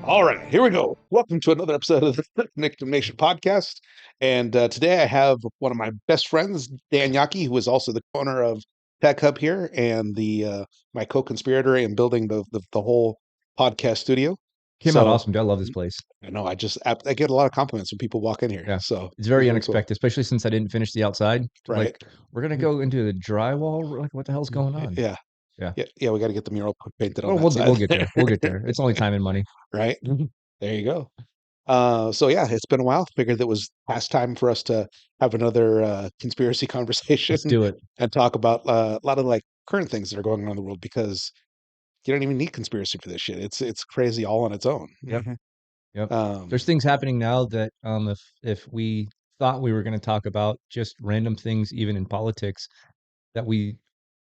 All right, here we go. Welcome to another episode of the Nick Nation podcast. And today I have one of my best friends, Dan Yaki, who is also the owner of Tech Hub here and the my co-conspirator in building the whole podcast studio. Came out So awesome, dude. I love this place. I know I get a lot of compliments when people walk in here. Yeah. So It's it's very really cool, unexpected, especially since I didn't finish the outside. They're right? like, we're gonna go into the drywall. Like, what the hell's going on? Yeah, Yeah. yeah. We got to get the mural painted on Well, that we'll side, get there. We'll get there. It's only time and money. right? There you go. So yeah, it's been a while. Figured it was past time for us to have another conspiracy conversation Let's do it. and talk about a lot of like current things that are going on in the world because you don't even need conspiracy for this shit. It's crazy all on its own. Yep. Yep. Um, There's things happening now that if we thought we were going to talk about just random things, even in politics, that we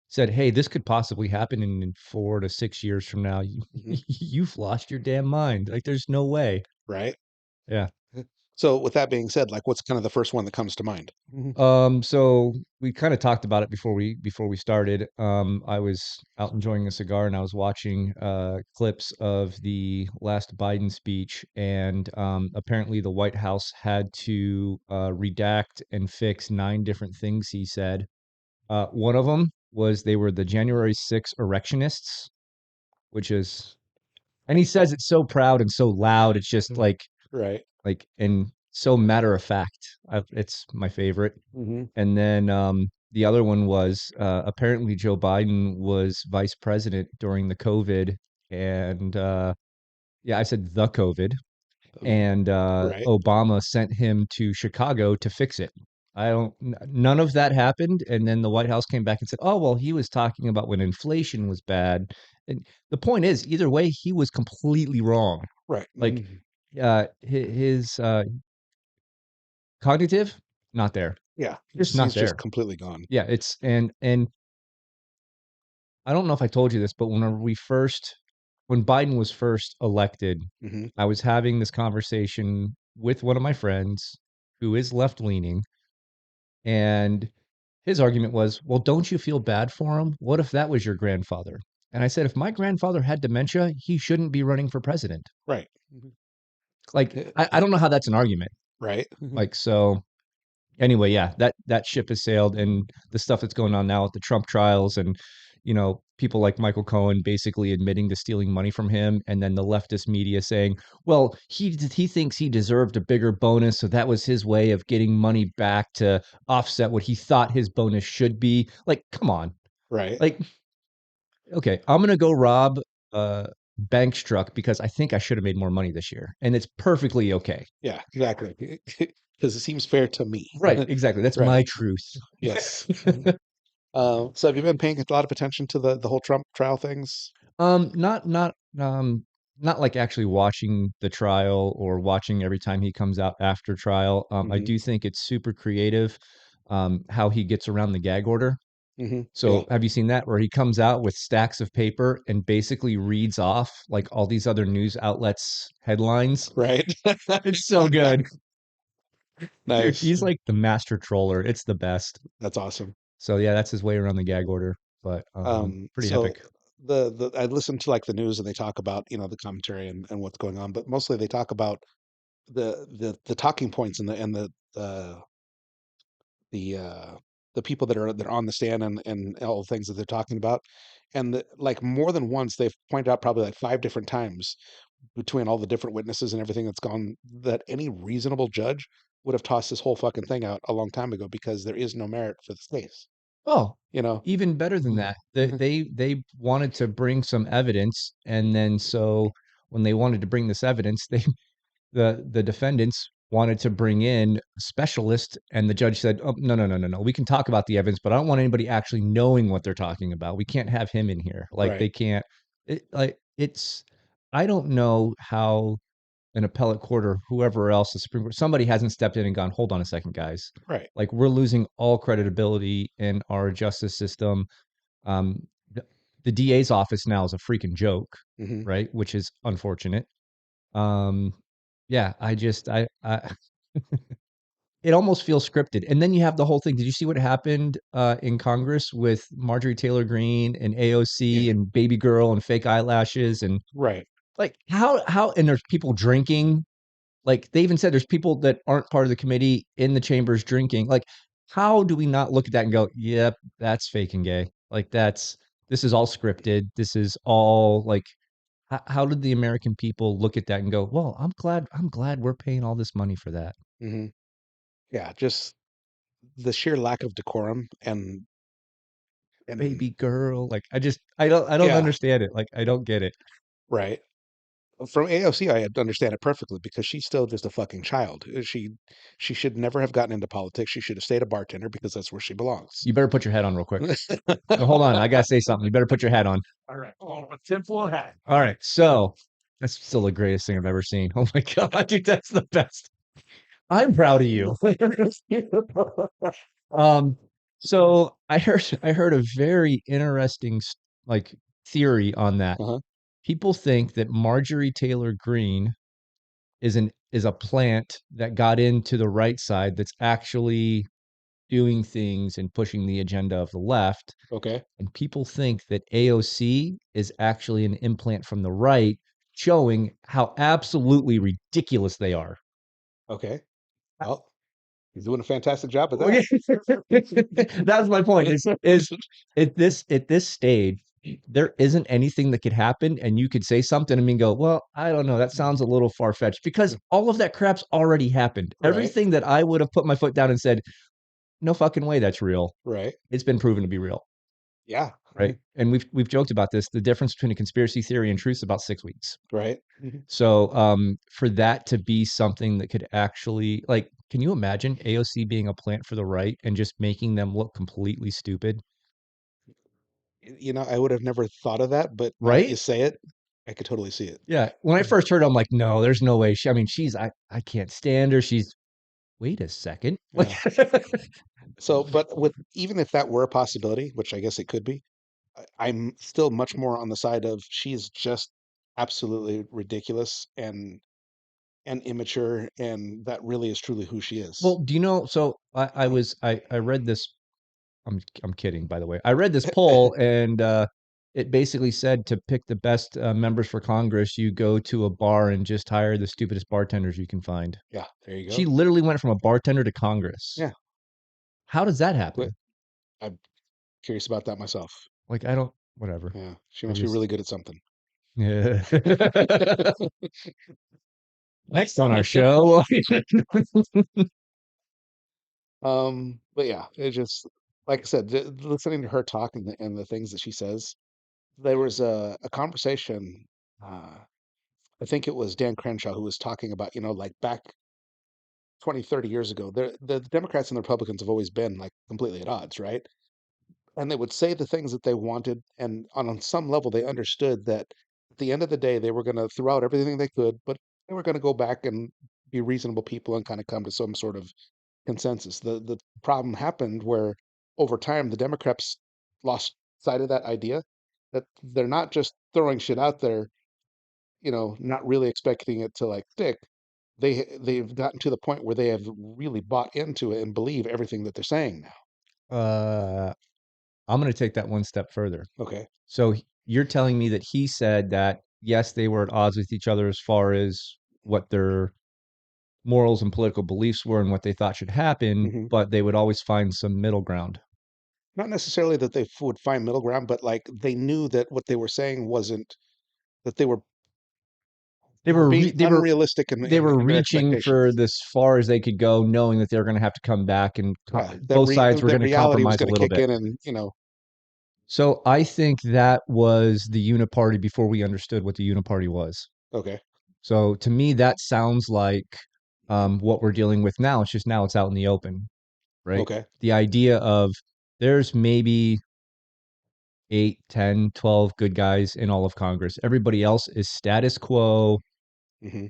said, hey, this could possibly happen in 4 to 6 years from now. mhm, You've lost your damn mind. Like, there's no way. right. Yeah. So with that being said, like, what's kind of the first one that comes to mind? So we kind of talked about it before we started. I was out enjoying a cigar and I was watching clips of the last Biden speech, and apparently the White House had to redact and fix 9 different things he said. One of them was they were the January 6th erectionists, which is, and he says it so proud and so loud. It's just Mhm. Right. and so matter of fact. It's my favorite. Hmm. And then the other one was apparently Joe Biden was vice president during the COVID. And yeah, I said the COVID. And Right. Obama sent him to Chicago to fix it. None of that happened. And then the White House came back and said, oh, well, he was talking about when inflation was bad. And the point is, either way, he was completely wrong. Right. Like Mhm. his cognitive, not there, Yeah. just He's not just there. completely gone. Yeah, it's and I don't know if I told you this, but when Biden was first elected, Hmm. I was having this conversation with one of my friends who is left leaning, and his argument was, "Well, don't you feel bad for him? What if that was your grandfather?" And I said, "If my grandfather had dementia, he shouldn't be running for president." Right. Mhm. Like, I don't know how that's an argument. Right. Like, so anyway, yeah, that ship has sailed, and the stuff that's going on now with the Trump trials, and people like Michael Cohen basically admitting to stealing money from him, and then the leftist media saying, "Well, he thinks he deserved a bigger bonus, so that was his way of getting money back to offset what he thought his bonus should be." Like, come on, Right. like, okay, I'm gonna go rob Bank's truck because I think I should have made more money this year, and it's perfectly okay. Yeah, exactly. Because it seems fair to me. Right, exactly. That's Right. my truth. Yes. So have you been paying a lot of attention to the whole Trump trial things? Um, not not not like actually watching the trial or watching every time he comes out after trial. I Hmm. do think it's super creative, how he gets around the gag order. Hmm. Yeah. So have you seen that where he comes out with stacks of paper and basically reads off like all these other news outlets headlines? Right. It's so good. Dude, Nice. he's like the master troller. It's the best. That's awesome. So yeah, that's his way around the gag order, but pretty So epic. the I listen to like the news and they talk about, the commentary and what's going on, but mostly they talk about the talking points and the uh the people that are on the stand and all the things that they're talking about. And like more than once they've pointed out probably like five different times between all the different witnesses and everything that's gone that any reasonable judge would have tossed this whole fucking thing out a long time ago because there is no merit for this case, Oh, you know? even better than that. They wanted to bring some evidence, and then so when they wanted to bring this evidence, the defendants wanted to bring in a specialist, and the judge said, "Oh, no, no, no, no, no. We can talk about the evidence, but I don't want anybody actually knowing what they're talking about. We can't have him in here. Like Right. they can't. It's. I don't know how an appellate court or whoever else, the Supreme Court, somebody hasn't stepped in and gone, hold on a second, guys. Right. Like we're losing all credibility in our justice system. Um, the DA's office now is a freaking joke, Hmm. right? Which is unfortunate. Um, yeah, I it almost feels scripted. And then you have the whole thing. Did you see what happened in Congress with Marjorie Taylor Greene and Yeah. AOC and Baby Girl and fake eyelashes and Right. Like how and there's people drinking. Like they even said there's people that aren't part of the committee in the chambers drinking. Like, how do we not look at that and go, yep, that's fake and gay? Like this is all scripted. This is all like how did the American people look at that and go, well, I'm glad we're paying all this money for that. Hmm. Yeah, just the sheer lack of decorum and Baby girl. Like I don't yeah, understand it. Like I don't get it. right. From AOC, I understand it perfectly because she's still just a fucking child. She should never have gotten into politics. She should have stayed a bartender because that's where she belongs. You better put your hat on real quick. No, hold on. I gotta say something. You better put your hat on. All right. Oh, a tinfoil hat. All right. So that's still the greatest thing I've ever seen. Oh my god, dude, that's the best. I'm proud of you. um, so I heard a very interesting like theory on that. Uh-huh. People think that Marjorie Taylor Greene is a plant that got into the right side that's actually doing things and pushing the agenda of the left. Okay. And people think that AOC is actually an implant from the right, showing how absolutely ridiculous they are. Okay. Well, he's doing a fantastic job at that. Okay. That's my point. Is at this stage, there isn't anything that could happen, and you could say something and mean go, well, I don't know, that sounds a little far fetched because all of that crap's already happened. Right. Everything that I would have put my foot down and said, no fucking way, that's real. Right. It's been proven to be real, Yeah. right? And we've joked about this. The difference between a conspiracy theory and truth is about 6 weeks. Right. Mhm. So for that to be something that could actually like, can you imagine AOC being a plant for the right and just making them look completely stupid? You know, I would have never thought of that, but now that you Right? say it, I could totally see it. Yeah. When I first heard it, I'm like, no, there's no way. I mean, I can't stand her. Wait a second. Like, Yeah. So, but with even if that were a possibility, which I guess it could be, I'm still much more on the side of she's just absolutely ridiculous and immature, and that really is truly who she is. well, do you know? So I read this. I'm kidding, by the way. I read this poll and it basically said to pick the best members for Congress, you go to a bar and just hire the stupidest bartenders you can find. Yeah, there you She go. literally went from a bartender to Congress. Yeah, How does that but happen? I'm curious about that myself. Like, I don't, whatever. Yeah, she I must be just, really good at something. yeah. Next on our show. But yeah, it just like I said, listening to her talk and the things that she says, there was a conversation. I think it was Dan Crenshaw who was talking about, like back 20, 30 years ago, the Democrats and the Republicans have always been like completely at odds, right? And they would say the things that they wanted, and on some level, they understood that at the end of the day, they were going to throw out everything they could, but they were going to go back and be reasonable people and kind of come to some sort of consensus. The problem happened where over time the Democrats lost sight of that idea that they're not just throwing shit out there, not really expecting it to like stick. They've gotten to the point where they have really bought into it and believe everything that they're saying now. uh, I'm going to take that one step further. Okay. So you're telling me that he said that yes, they were at odds with each other as far as what their morals and political beliefs were and what they thought should happen, Hmm. but they would always find some middle ground. Not necessarily that they would find middle ground, but like they knew that what they were saying wasn't that they were They were were being they were unrealistic in they were in their reaching for expectations. this far as they could go, knowing that they were going to have to come back and Yeah, both sides were that going to reality was compromise a going to little kick bit. in, and So I think that was the uniparty before we understood what the uniparty was. okay, So to me, that sounds like what we're dealing with now. It's just now it's out in the open, right? okay, The idea of there's maybe 8, 10, 12 good guys in all of Congress. Everybody else is status quo, hmm,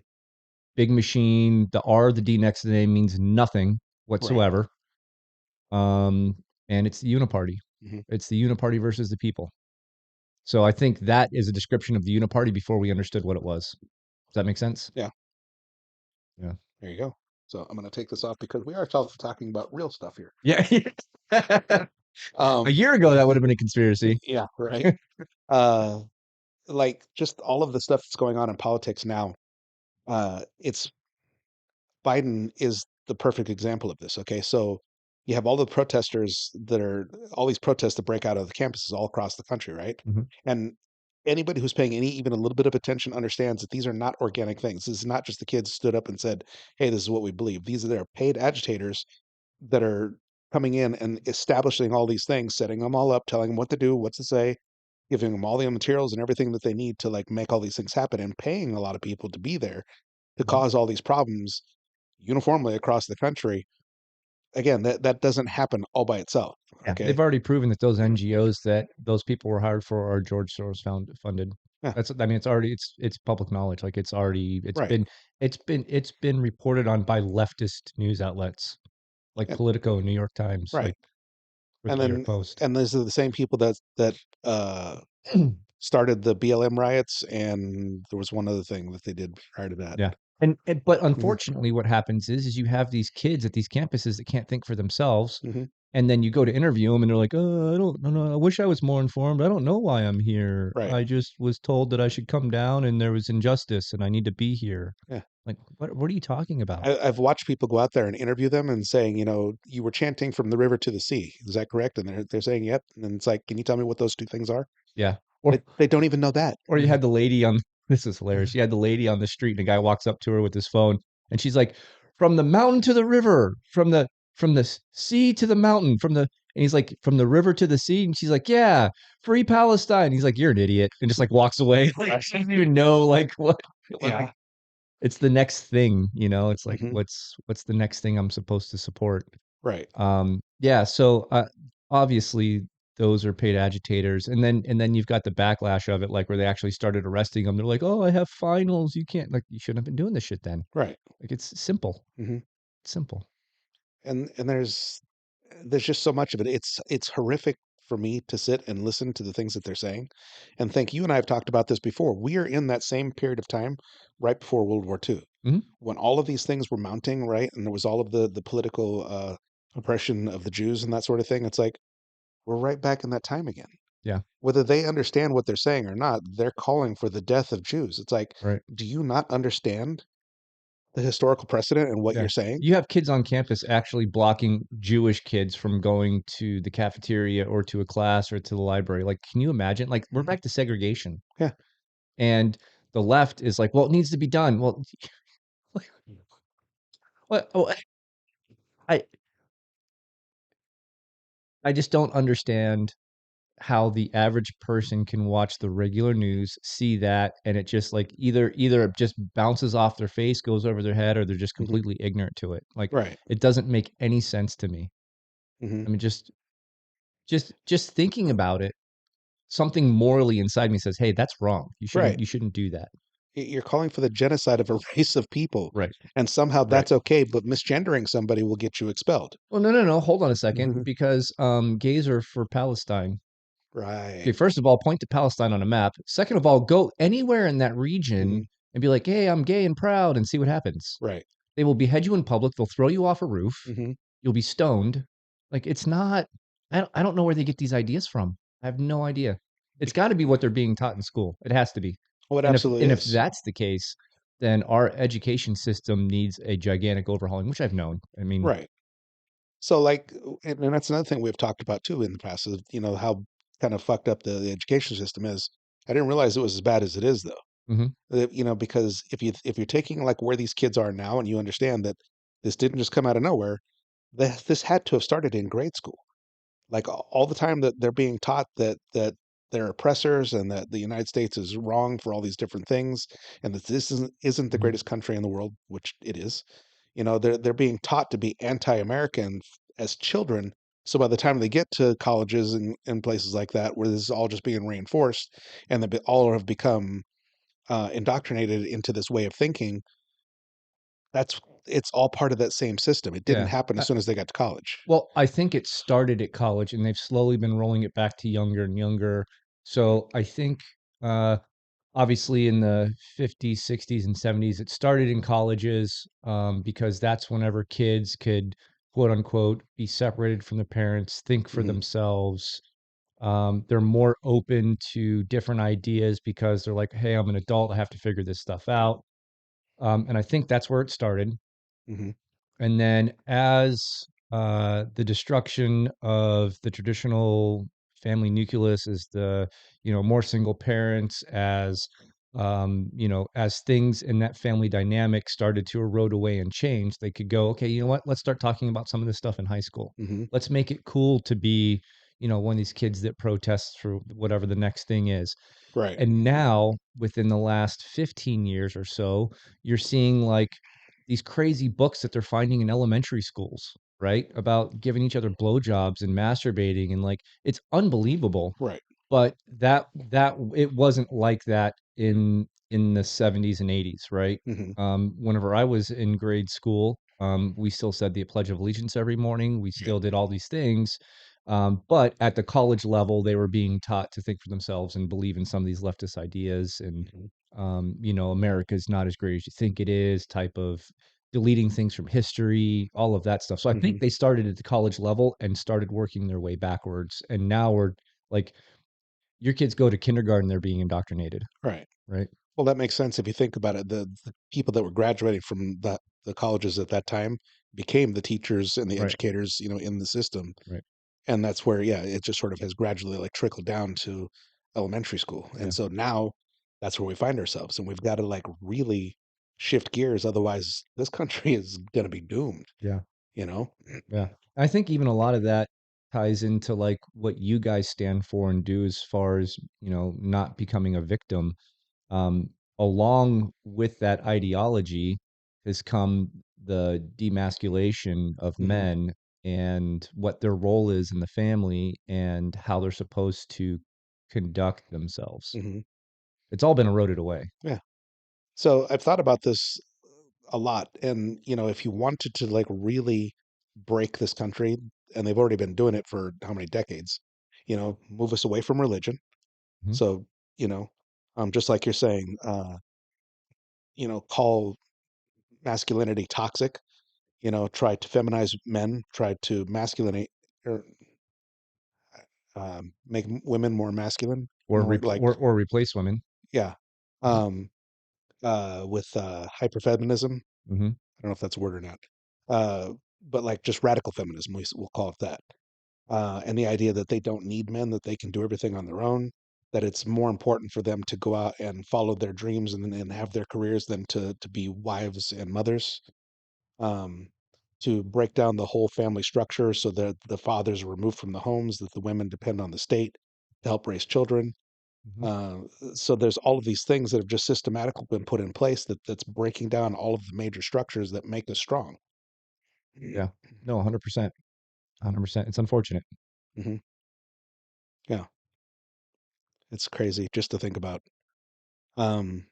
big machine. The R, the D next to the name means nothing right, whatsoever. Um, and it's the uniparty. hmm, It's the uniparty versus the people. So I think that is a description of the uniparty before we understood what it was. Does that make sense? yeah, Yeah. there you go. So I'm going to take this off because we are talking about real stuff here. Yeah. A Um, year ago, that would have been a conspiracy. yeah, right. Uh, like just all of the stuff that's going on in politics now, it's Biden is the perfect example of this. Okay, so you have all the protesters that are all these protests that break out of the campuses all across the country, right? Mhm. And anybody who's paying any even a little bit of attention understands that these are not organic things. This is not just the kids stood up and said, "Hey, this is what we believe." These are their paid agitators that are coming in and establishing all these things, setting them all up, telling them what to do, what to say, giving them all the materials and everything that they need to like make all these things happen, and paying a lot of people to be there to Mhm. cause all these problems uniformly across the country. Again, that doesn't happen all by itself. Yeah, Okay. they've already proven that those NGOs that those people were hired for are George Soros funded. Yeah. That's I mean, it's already it's public knowledge. Like it's already Right. it's been reported on by leftist news outlets like And, Politico, New York Times, right. like or And New York then Post. and those are the same people that started the BLM riots, and there was one other thing that they did prior to that. Yeah. And but Hmm. unfortunately what happens is you have these kids at these campuses that can't think for themselves. Hmm. And then you go to interview them and they're like, "Oh, I don't know. I wish I was more informed. I don't know why I'm here. Right. I just was told that I should come down and there was injustice and I need to be here." Yeah. Like, what are you talking about? I've watched people go out there and interview them and saying, you were chanting from the river to the sea. Is that correct? And they're saying, yep. And it's like, can you tell me what those two things are? Yeah. They don't even know that. Or you had the lady on this is hilarious. You had the lady on the street and a guy walks up to her with his phone and she's like, "From the mountain to the river, from the sea to the mountain, from the" and he's like, "From the river to the sea." And she's like, "Yeah, free Palestine." He's like, "You're an idiot." And just like walks away. Like she doesn't even know like what Yeah. it's the next thing, you know? It's like Hmm. what's the next thing I'm supposed to support? Right. Yeah, so, obviously, those are paid agitators, and then you've got the backlash of it, like, where they actually started arresting them. They're like, "Oh, I have finals, you can't" like, you shouldn't have been doing this shit then. Right. Like, it's simple. Hmm. Simple. And there's just so much of it. It's horrific for me to sit and listen to the things that they're saying and think. You and I have talked about this before. We are in that same period of time right before World War II, Mhm. when all of these things were mounting, right? And there was all of the political oppression of the Jews and that sort of thing. It's like we're right back in that time again. Yeah, Whether they understand what they're saying or not, they're calling for the death of Jews. It's like, right. do you not understand the historical precedent and what Yeah. you're saying? You have kids on campus actually blocking Jewish kids from going to the cafeteria or to a class or to the library. Like, can you imagine? Like, we're Mhm. back to segregation, Yeah. and the left is like, "Well, it needs to be done." Well, what oh, I I just don't understand how the average person can watch the regular news, see that, and it just like either it just bounces off their face, goes over their head, or they're just Hmm. completely ignorant to it. Like Right. it doesn't make any sense to me. Hmm. I mean, just thinking about it, something morally inside me says, "Hey, that's wrong. Right. You shouldn't do that." You're calling for the genocide of a race of people, Right. and somehow Right. that's okay, but misgendering somebody will get you expelled. Well, no, no, no. Hold on a second, Mhm. because gays are for Palestine. Okay, Right. first of all, point to Palestine on a map. Second of all, go anywhere in that region Mhm. and be like, "Hey, I'm gay and proud," and see what happens. Right. They will behead you in public. They'll throw you off a roof. Mhm. You'll be stoned. Like it's not. I don't know where they get these ideas from. I have no idea. It's Bec got to be what they're being taught in school. It has to be. Oh, it absolutely And if is. that's the case, then our education system needs a gigantic overhauling, which I've known. I mean, Right. So, like, and that's another thing we've talked about too in the past is, how kind of fucked up the education system is. I didn't realize it was as bad as it is, though. mhm, Because if you're taking like where these kids are now, and you understand that this didn't just come out of nowhere, this had to have started in grade school. Like all the time that they're being taught that they're oppressors and that the United States is wrong for all these different things, and that this isn't the mhm, greatest country in the world, which it is. They're being taught to be anti-American as children. So by the time they get to colleges and places like that, where this is all just being reinforced, and they all have become indoctrinated into this way of thinking, that's it's all part of that same system. It didn't yeah. happen as soon as they got to college. Well, I think it started at college, and they've slowly been rolling it back to younger and younger. So I think, uh, obviously, in the 50s, 60s, and 70s, it started in colleges because that's whenever kids could, quote unquote, be separated from their parents, think for Hmm. themselves, They're more open to different ideas because they're like, hey, I'm an adult. I have to figure this stuff out. And I think that's where it started. Mhm. And then as the destruction of the traditional family nucleus is the, more single parents as, as things in that family dynamic started to erode away and change, they could go, okay, you know what? Let's start talking about some of this stuff in high school. Mhm. Let's make it cool to be, one of these kids that protests for whatever the next thing is. Right. And now, within the last 15 years or so, you're seeing like these crazy books that they're finding in elementary schools, right? About giving each other blowjobs and masturbating and like it's unbelievable. Right. But that it wasn't like that in the 70s and 80s, right? Mhm. Whenever I was in grade school, we still said the Pledge of Allegiance every morning. We Yeah. still did all these things. But at the college level, they were being taught to think for themselves and believe in some of these leftist ideas. And, Mhm. America's not as great as you think it is, type of deleting things from history, all of that stuff. So I think Mhm. they started at the college level and started working their way backwards. And now we're like, your kids go to kindergarten, they're being indoctrinated, Right. right? Well, that makes sense if you think about it. The people that were graduating from the colleges at that time became the teachers and the Right. educators, in the system. Right. And that's where, yeah, it just sort of has gradually like trickled down to elementary school. And Yeah. so now that's where we find ourselves. And we've got to like really shift gears. Otherwise, this country is going to be doomed, Yeah. you know? Yeah. I think even a lot of that ties into like what you guys stand for and do as far as, not becoming a victim. Um, Along with that ideology has come the demasculation of Hmm. men and what their role is in the family and how they're supposed to conduct themselves. Hmm. It's all been eroded away. Yeah. So I've thought about this a lot. And, if you wanted to like really break this country, and they've already been doing it for how many decades, move us away from religion. Mhm. So, you know, just like you're saying, call masculinity toxic, try to feminize men, try to masculinate or make women more masculine, more like, Or replace women. yeah. Mhm. Um, with hyperfeminism. Mhm. I don't know if that's a word or not. Uh, but like just radical feminism, we'll call it that. And the idea that they don't need men, that they can do everything on their own, that it's more important for them to go out and follow their dreams and have their careers than to be wives and mothers. Um, to break down the whole family structure so that the fathers are removed from the homes, that the women depend on the state to help raise children. Mhm. Uh, so there's all of these things that have just systematically been put in place that's breaking down all of the major structures that make us strong. Yeah. No, 100%. 100%. It's unfortunate. Hmm. Yeah, it's crazy just to think about. Um,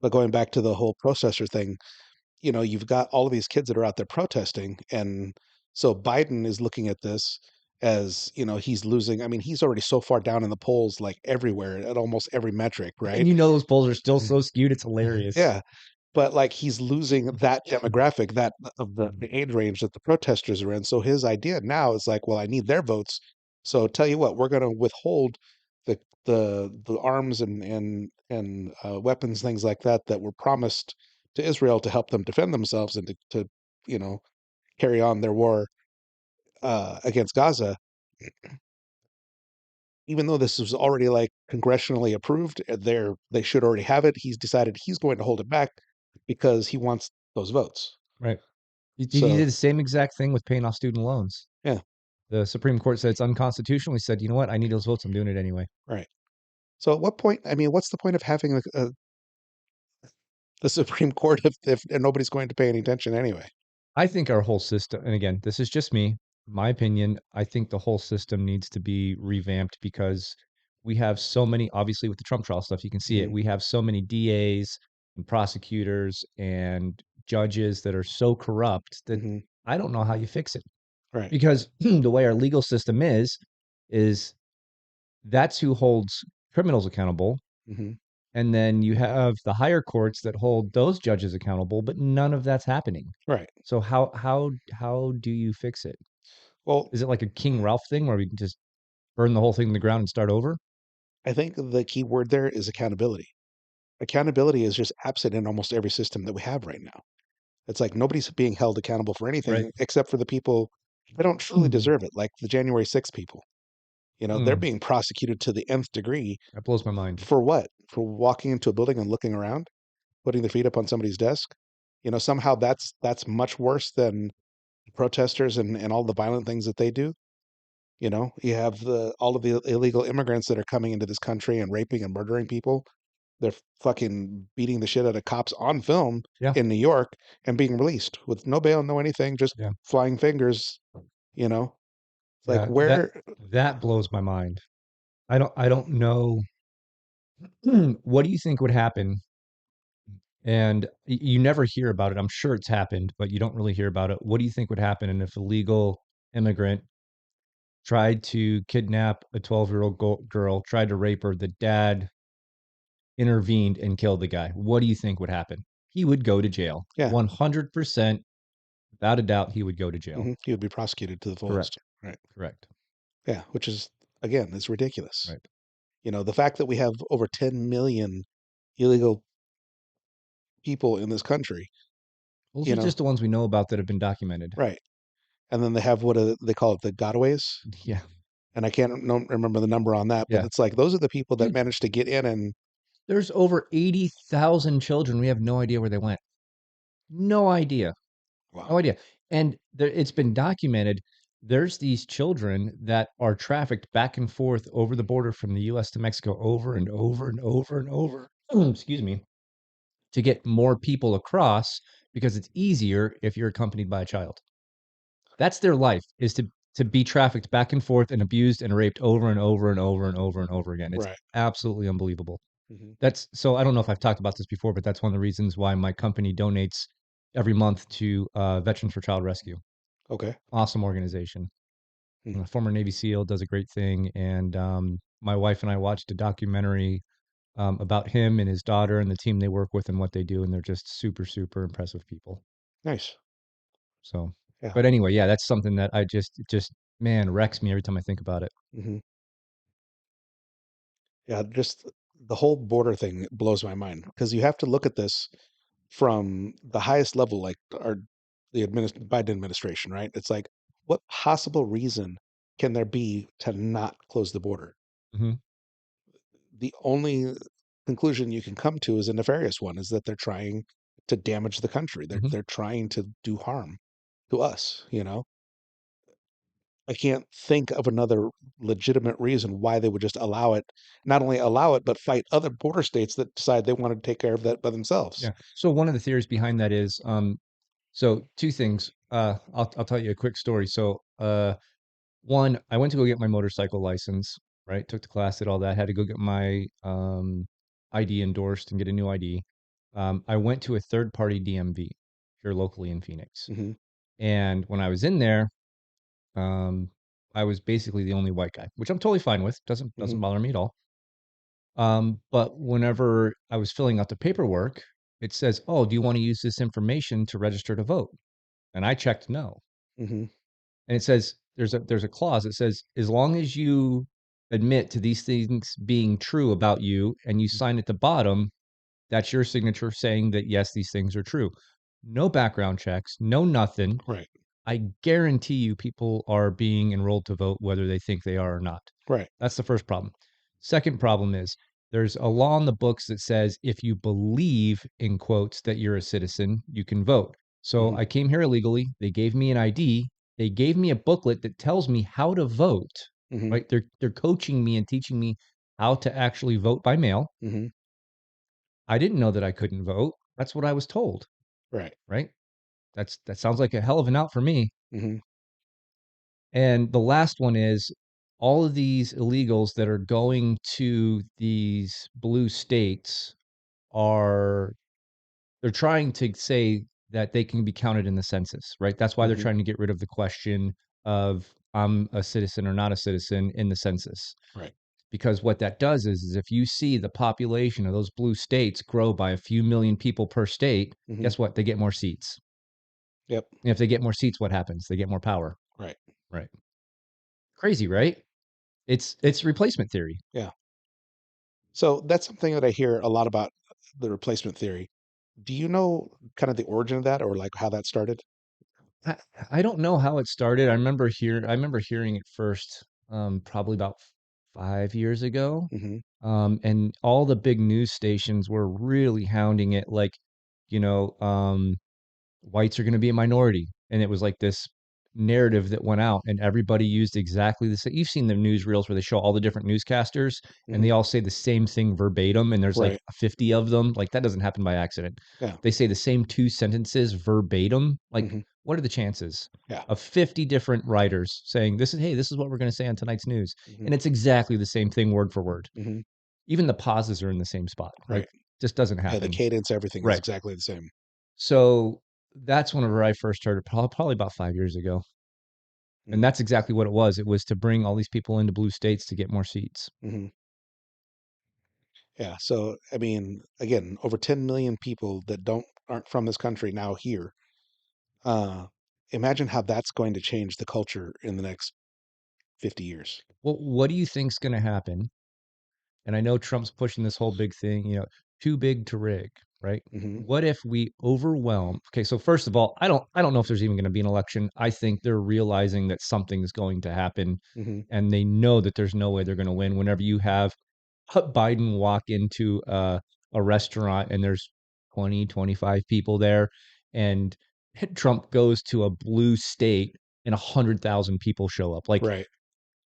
but going back to the whole processor thing, you've got all of these kids that are out there protesting. And so Biden is looking at this as, he's losing. I mean, he's already so far down in the polls, like everywhere at almost every metric, And right? you know those polls are still so skewed, it's hilarious. Yeah. But like he's losing that demographic, that of the age range that the protesters are in. So his idea now is like, well, I need their votes. So tell you what, we're going to withhold the arms and weapons, things like that, that were promised to Israel to help them defend themselves and to you know carry on their war against Gaza. Even though this was already like congressionally approved, they should already have it. He's decided he's going to hold it back because he wants those votes. Right. He So did the same exact thing with paying off student loans. yeah, The Supreme Court said it's unconstitutional. He said, "You know what? I need those votes. I'm doing it anyway." right. So at what point? I mean, what's the point of having the Supreme Court if nobody's going to pay any attention anyway? I think our whole system, and again, this is just me, my opinion, I think the whole system needs to be revamped because we have so many, obviously with the Trump trial stuff, you can see it. Hmm. We have so many DAs and prosecutors and judges that are so corrupt that Hmm. I don't know how you fix it. Right. Because the way our legal system is that's who holds criminals accountable. Hmm. And then you have the higher courts that hold those judges accountable, but none of that's happening. Right. So how do you fix it? Well, Is it like a King Ralph thing where we can just burn the whole thing to the ground and start over? I think the key word there is accountability. Accountability is just absent in almost every system that we have right now. It's like nobody's being held accountable for Right. anything except for the people that don't truly Mm. deserve it, like the January 6th people. You know, they're Mm. being prosecuted to the nth degree That blows my mind. for what? For walking into a building and looking around, putting their feet up on somebody's desk. You know, somehow that's much worse than protesters and all the violent things that they do. You know, you have the all of the illegal immigrants that are coming into this country and raping and murdering people. They're fucking beating the shit out of cops on film Yeah. in New York and being released with no bail, no anything, just Yeah. flying fingers, you know? It's like Yeah. That where that blows my mind. I don't know. What do you think would happen? And you never hear about it. I'm sure it's happened, but you don't really hear about it. What do you think would happen if a legal immigrant tried to kidnap a 12-year-old girl, tried to rape her? The dad intervened and killed the guy. What do you think would happen? He would go to jail. yeah, 100%, without a doubt, he would go to jail. he would be prosecuted to the fullest. Correct. Right. Correct. Yeah, which is again, is ridiculous. Right. You know, the fact that we have over 10 million illegal people in this country, Those you are know, just the ones we know about that have been documented. right. And then they have what they call it, the gotaways. Yeah. And I can't no, remember the number on that, but Yeah. it's like those are the people that Dude, managed to get in and there's over 80,000 children. We have no idea where they went. No idea. No wow. idea. And it's been documented. There's these children that are trafficked back and forth over the border from the US to Mexico over and over and over and over. Excuse me. To get more people across because it's easier if you're accompanied by a child. That's their life is to be trafficked back and forth and abused and raped over and over and over and over and over again. It's Right. absolutely unbelievable. Hmm. That's so I don't know if I've talked about this before, but that's one of the reasons why my company donates every month to Veterans for Child Rescue. Okay. Awesome organization. Hmm. I'm a former Navy SEAL, does a great thing, and my wife and I watched a documentary about him and his daughter and the team they work with and what they do, and they're just super, super impressive people. Nice. So, Yeah. but anyway, yeah, that's something that it just man wrecks me every time I think about it. Hmm. Yeah. Just the whole border thing blows my mind because you have to look at this from the highest level, like the Biden administration, right? It's like, what possible reason can there be to not close the border? Hmm. The only conclusion you can come to is a nefarious one, is that they're trying to damage the country. Hmm. They're trying to do harm to us, you know? I can't think of another legitimate reason why they would just allow it, not only allow it, but fight other border states that decide they want to take care of that by themselves. Yeah. So one of the theories behind that is, so two things. I'll tell you a quick story. So, one, I went to go get my motorcycle license. Right, took the class, did all that. Had to go get my ID endorsed and get a new ID. I went to a third party DMV here locally in Phoenix, Hmm. and when I was in there, Um, I was basically the only white guy, which I'm totally fine with. Doesn't Hmm. bother me at all. But whenever I was filling out the paperwork, it says, "Oh, do you want to use this information to register to vote?" And I checked no. Hmm. And it says there's a clause that says as long as you admit to these things being true about you and you sign at the bottom, that's your signature saying that yes, these things are true. No background checks, no nothing. Right. I guarantee you people are being enrolled to vote whether they think they are or not. Right. That's the first problem. Second problem is there's a law in the books that says if you believe, in quotes, that you're a citizen, you can vote. So Hmm. I came here illegally. They gave me an ID. They gave me a booklet that tells me how to vote. Hmm. Right? They're coaching me and teaching me how to actually vote by mail. Hmm. I didn't know that I couldn't vote. That's what I was told. Right. Right? That sounds like a hell of an out for me. Hmm. And the last one is all of these illegals that are going to these blue states are they're trying to say that they can be counted in the census, right? That's why they're Hmm. trying to get rid of the question of I'm a citizen or not a citizen in the census. Right. Because what that does is if you see the population of those blue states grow by a few million people per state, Hmm. guess what? They get more seats. Yep. And if they get more seats, what happens? They get more power. Right. Right. Crazy, right? It's replacement theory. Yeah. So that's something that I hear a lot about, the replacement theory. Do you know kind of the origin of that, or like how that started? I, I don't know how it started. I remember hearing it first probably about 5 years ago. Hmm. And all the big news stations were really hounding it like, you know, whites are going to be a minority. And it was like this narrative that went out, and everybody used exactly the same. You've seen the newsreels where they show all the different newscasters and they Hmm. all say the same thing verbatim, and there's like Right. 50 of them. Like that doesn't happen by accident. Yeah. They say the same two sentences verbatim. Like, Hmm. what are the chances Yeah. of 50 different writers saying this is, hey, this is what we're going to say on tonight's news? Hmm. And it's exactly the same thing word for word. Hmm. Even the pauses are in the same spot. Like, Right. just doesn't Yeah. The happen. cadence, everything is Right. exactly the same. So that's whenever I first heard it, probably about 5 years ago. And Hmm. that's exactly what it was. It was to bring all these people into blue states to get more seats. Hmm. Yeah. So, I mean, again, over 10 million people that aren't from this country now here. Uh, Imagine how that's going to change the culture in the next 50 years. Well, what do you think's going to happen? And I know Trump's pushing this whole big thing, too big to rig, right? Hmm. What if we overwhelm? Okay, so first of all, I don't know if there's even going to be an election. I think they're realizing that something's going to happen, Hmm. and they know that there's no way they're going to win whenever you have Biden walk into a restaurant and there's 20, 25 people there, and Trump goes to a blue state and 100,000 people show up. Like, Right.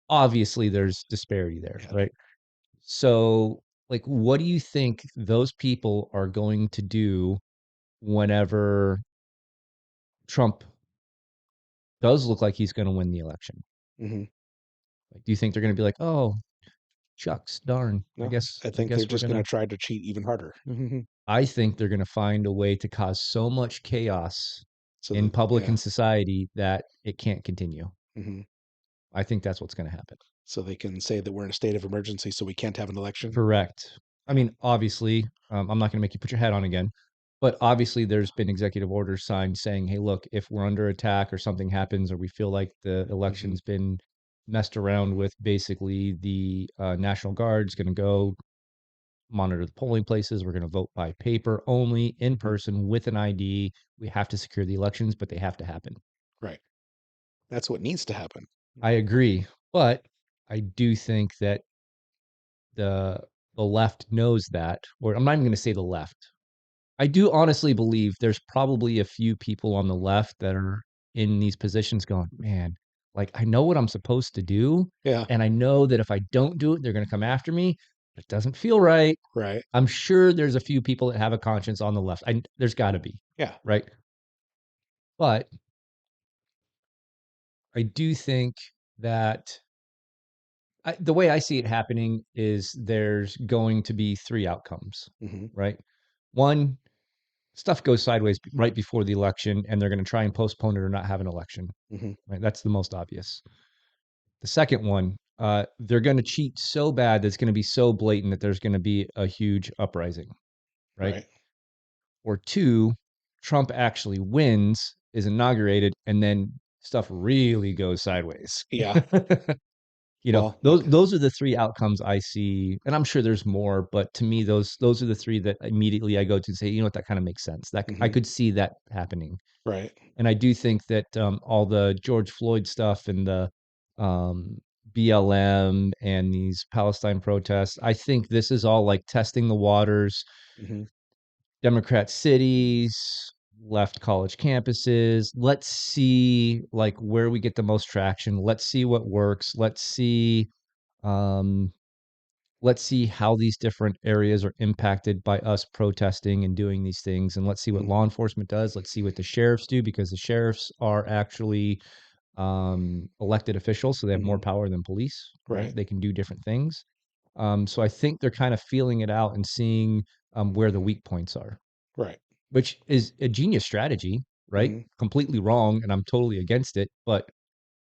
obviously there's disparity there, Yeah. right? So, like, what do you think those people are going to do whenever Trump does look like he's going to win the election? Hmm. Like, do you think they're going to be like, "Oh, shucks, darn, I No, guess, I I think they're guess we're just going to gonna." try to cheat even harder. Hmm. I think they're going to find a way to cause so much chaos So in that, public yeah. and society that it can't continue. Hmm. I think that's what's going to happen. So they can say that we're in a state of emergency, so we can't have an election. Correct. I Yeah. mean, obviously, I'm not going to make you put your head on again, but obviously, there's been executive orders signed saying, "Hey, look, if we're under attack or something happens, or we feel like the Hmm. election's been messed around with, basically the National Guard's going to go monitor the polling places. We're going to vote by paper only, in Hmm. person with an ID. We have to secure the elections, but they have to happen." Right. That's what needs to happen. I agree, but I do think that the the left knows that, or I'm not even going to say the left. I do honestly believe there's probably a few people on the left that are in these positions going, man, like I know what I'm supposed to do. Yeah. And I know that if I don't do it, they're going to come after me. It doesn't feel right. Right. I'm sure there's a few people that have a conscience on the left. There's got to be, Yeah. right? But I do think that the way I see it happening is there's going to be three outcomes, Hmm. right? One, stuff goes sideways right before the election, and they're going to try and postpone it or not have an election. Hmm. Right? That's the most obvious. The second one, they're going to cheat so bad that it's going to be so blatant that there's going to be a huge uprising. Right? Right. Or two, Trump actually wins, is inaugurated, and then stuff really goes sideways. Yeah. Well, like, Those are the three outcomes I see, and I'm sure there's more, but to me, those are the three that immediately I go to and say, you know what, that kind of makes sense. That I hmm, could see that happening. right. And I do think that all the George Floyd stuff and the um, BLM and these Palestine protests, I think this is all like testing the waters. Hmm. Democrat cities, left college campuses. Let's see like where we get the most traction. Let's see what works. Um, let's see how these different areas are impacted by us protesting and doing these things, and let's see what Hmm. law enforcement does. Let's see what the sheriffs do, because the sheriffs are actually elected officials, so they have more Hmm. power than police, right? Right. They can do different things. So I think they're kind of feeling it out and seeing where the weak points are, Right. which is a genius strategy, right? Hmm. Completely wrong, and I'm totally against it. But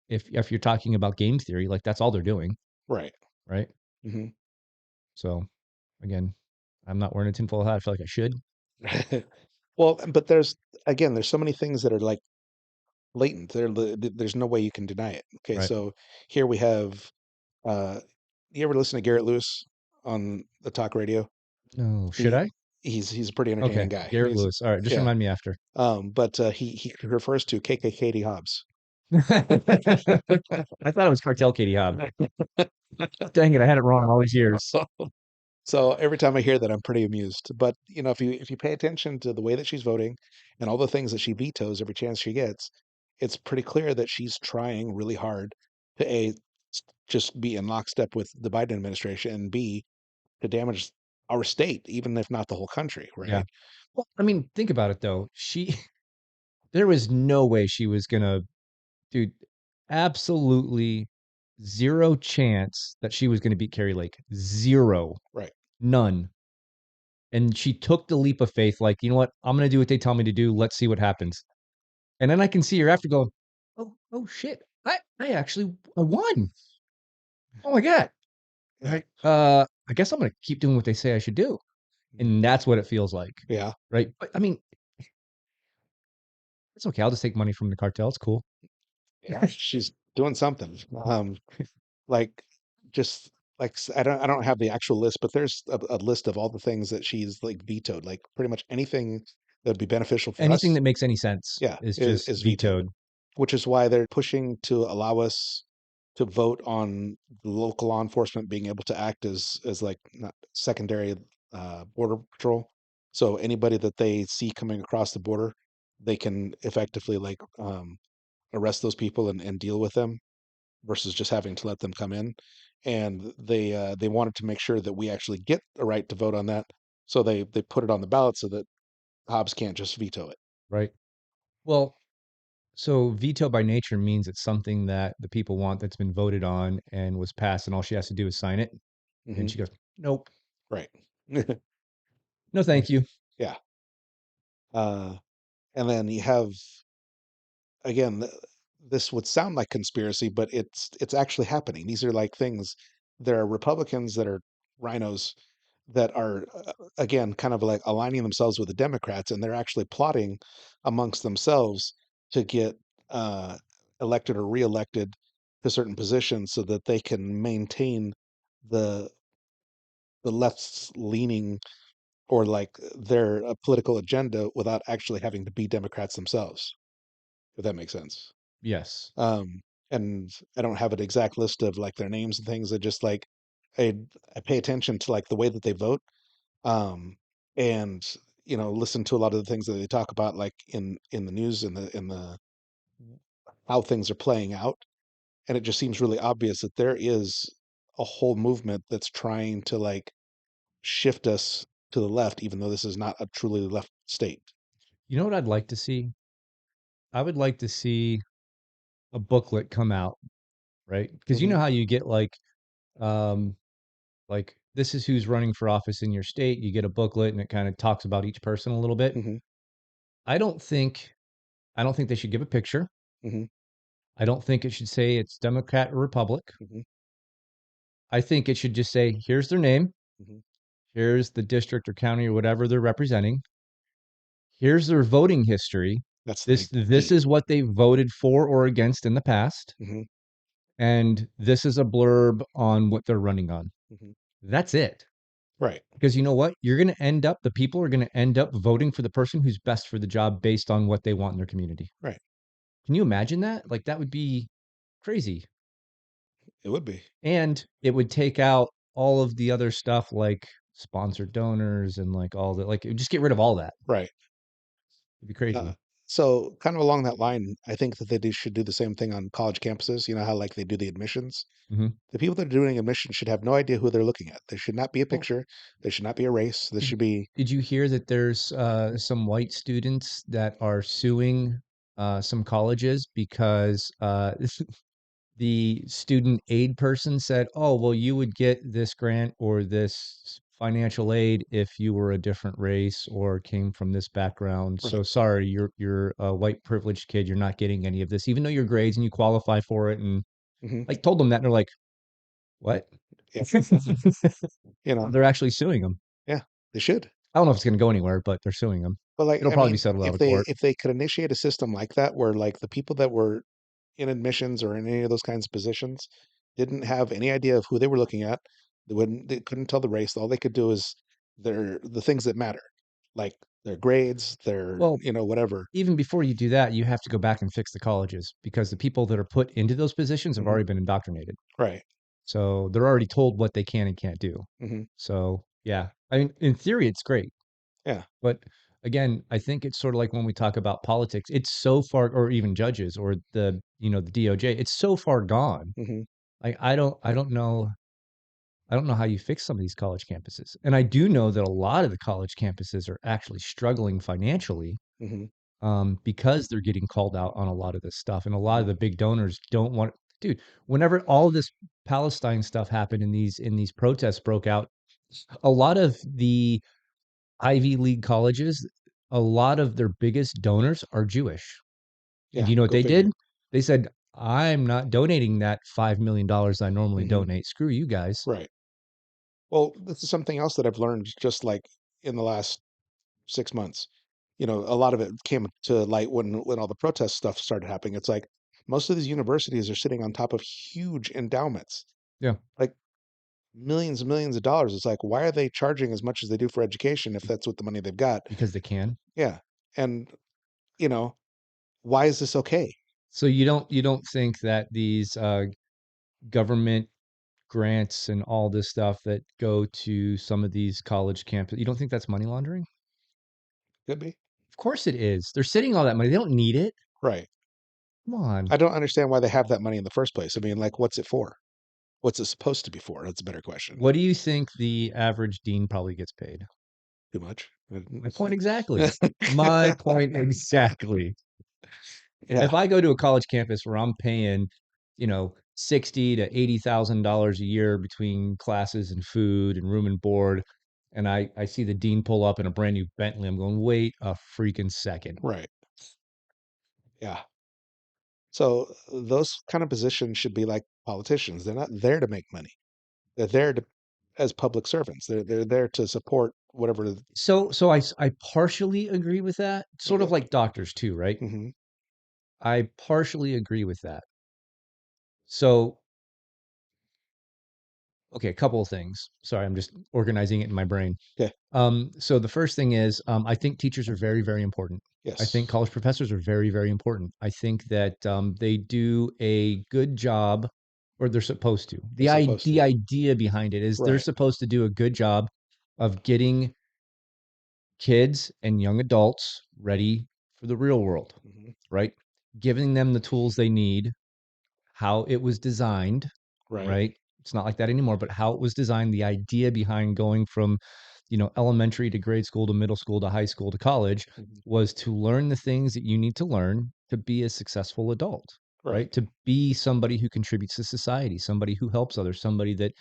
if you're talking about game theory, like that's all they're doing, Right. right? Hmm. So again, I'm not wearing a tinfoil hat. I feel like I should. Well, but there's so many things that are like latent. There's no way you can deny it. Okay, Right. so here we have Uh, you ever listen to Garrett Lewis on the talk radio? Oh, should He I? he's a pretty entertaining Okay, guy. Garrett He's Lewis. All right, just yeah. remind me after. But he refers to KK Katie Hobbs. I thought it was Cartel Katie Hobbs. Dang it, I had it wrong all these years. So so every time I hear that, I'm pretty amused. But if you pay attention to the way that she's voting and all the things that she vetoes every chance she gets, it's pretty clear that she's trying really hard to just be in lockstep with the Biden administration, and B, to damage our state, even if not the whole country, Yeah. right? Well, I mean, think about it though. There was no way she was gonna, dude, absolutely zero chance that she was gonna beat Carrie Lake. Zero. Right. None. And she took the leap of faith, like, you know what? I'm gonna do what they tell me to do. Let's see what happens. And then I can see her after going, oh shit. I actually I won. Oh my God. Yeah. Right. I guess I'm gonna keep doing what they say I should do. And that's what it feels like. Yeah. Right. But I mean, it's okay. I'll just take money from the cartel. It's cool. Yeah. She's doing something. Like just I don't have the actual list, but there's a list of all the things that she's like vetoed. Like pretty much anything that would be beneficial for Anything us, that makes any sense yeah, is just is vetoed. vetoed. Which is why they're pushing to allow us to vote on the local law enforcement being able to act as like not secondary border patrol. So anybody that they see coming across the border, they can effectively like arrest those people and deal with them versus just having to let them come in. And they wanted to make sure that we actually get a right to vote on that. So they put it on the ballot so that Hobbs can't just veto it. Right. Well, so veto by nature means it's something that the people want that's been voted on and was passed, and all she has to do is sign it. And Hmm. she goes, nope, Right. no, thank you. Yeah. Uh, and then you have again, this would sound like conspiracy, but it's actually happening. These are like things. There are Republicans that are rhinos that are again kind of like aligning themselves with the Democrats, and they're actually plotting amongst themselves to get uh, elected or reelected to certain positions so that they can maintain the the left's leaning or like their political agenda without actually having to be Democrats themselves, if that makes sense. Yes. Um, and I don't have an exact list of like their names and things. I just like I I pay attention to like the way that they vote, um, and listen to a lot of the things that they talk about, like in the news and the how things are playing out. And it just seems really obvious that there is a whole movement that's trying to like shift us to the left, even though this is not a truly left state. You know what I'd like to see? I would like to see a booklet come out, right? Because you Hmm. know how you get um, like this is who's running for office in your state. You get a booklet and it kind of talks about each person a little bit. Hmm. I don't think I don't think they should give a picture. Hmm. I don't think it should say it's Democrat or Republic. Hmm. I think it should just say here's their name, Hmm. here's the district or county or whatever they're representing, here's their voting history. That's the This key. is what they voted for or against in the past, Hmm. and this is a blurb on what they're running on. Hmm. That's it. Right. Because you know what? You're going to end up, the people are going to end up voting for the person who's best for the job based on what they want in their community. Right. Can you imagine that? Like, that would be crazy. It would be. And it would take out all of the other stuff like sponsored donors and like all that. Like, it would just get rid of all that. Right. It'd be Uh, crazy. so kind of along that line, I think that should do the same thing on college campuses. You know how like they do the admissions? Hmm. The people that are doing admissions should have no idea who they're looking at. There should not be a Well, picture. There should not be a race. This did, should be did you hear that there's some white students that are suing some colleges because the student aid person said, "Oh, well, you would get this grant or this financial aid if you were a different race or came from this background. right. So sorry, you're a white privileged kid. You're not getting any of this, even though your grades and you qualify for it." And Hmm. like told them that, and they're like, "What?" Yeah. You know, They're actually suing them. yeah, they should. I don't know if it's going to go anywhere, but they're suing them. But like, It'll I probably be mean, settled out of court. if they could initiate a system like that, where like the people that were in admissions or in any of those kinds of positions, didn't have any idea of who they were looking at. They couldn't tell the race. All they could do is the things that matter, like their grades, their, Well, whatever. even before you do that, you have to go back and fix the colleges because the people that are put into those positions have Hmm. already been indoctrinated. Right. So they're already told what they can and can't do. Hmm. So yeah, I mean, in theory, it's great. Yeah. But again, I think it's sort of like when we talk about politics, it's so far, or even judges or the DOJ, it's so far gone. Hmm. Like I don't know how you fix some of these college campuses. And I do know that a lot of the college campuses are actually struggling financially Hmm. because they're getting called out on a lot of this stuff. And a lot of Hmm. the big donors don't want, dude, whenever all this Palestine stuff happened and these protests broke out, a lot of the Ivy League colleges, a lot of their biggest donors are Jewish. And Yeah. do you know what Go they did? figure. They said, I'm not donating that $5 million I normally Hmm. donate. Screw you guys. Right. Well, this is something else that I've learned just like in the last 6 months. A lot of it came to light when all the protest stuff started happening. It's like most of these universities are sitting on top of huge endowments, Yeah, like millions and millions of dollars. It's like, why are they charging as much as they do for education if that's what the money they've got? because they can. Yeah. And, you know, why is this okay? So you don't think that these government grants and all this stuff that go to some of these college campuses, you don't think that's money laundering? Could be. Of course it is. They're sitting all that money. They don't need it. Right. Come on. I don't understand why they have that money in the first place. I mean, like, what's it for? What's it supposed to be for? That's a better question. What do you think the average dean probably gets paid? Too much. My point exactly. My point exactly. Yeah. If I go to a college campus where I'm paying, 60 to $80,000 a year between classes and food and room and board, and I see the dean pull up in a brand new Bentley, I'm going, wait a freaking second. Right. Yeah. So those kind of positions should be like politicians. They're not there to make money. They're there to as public servants. They're there to support whatever. So I partially agree with that, sort of Okay. like doctors too, right? Hmm. I partially agree with that. So, okay, a couple of things. Sorry, I'm just organizing it in my brain. Okay. So the first thing is, I think teachers are very, very important. I think Yes. college professors are very, very important. I think that they do a good job, or they're supposed to. They're supposed The to. idea behind it is they're Right. supposed to do a good job of getting kids and young adults ready for the real world, Hmm. right? Giving them the tools they need, how it was designed, Right. right? It's not like that anymore, but how it was designed, the idea behind going from, elementary to grade school to middle school to high school to college Hmm. was to learn the things that you need to learn to be a successful adult, Right. right? To be somebody who contributes to society, somebody who helps others, somebody that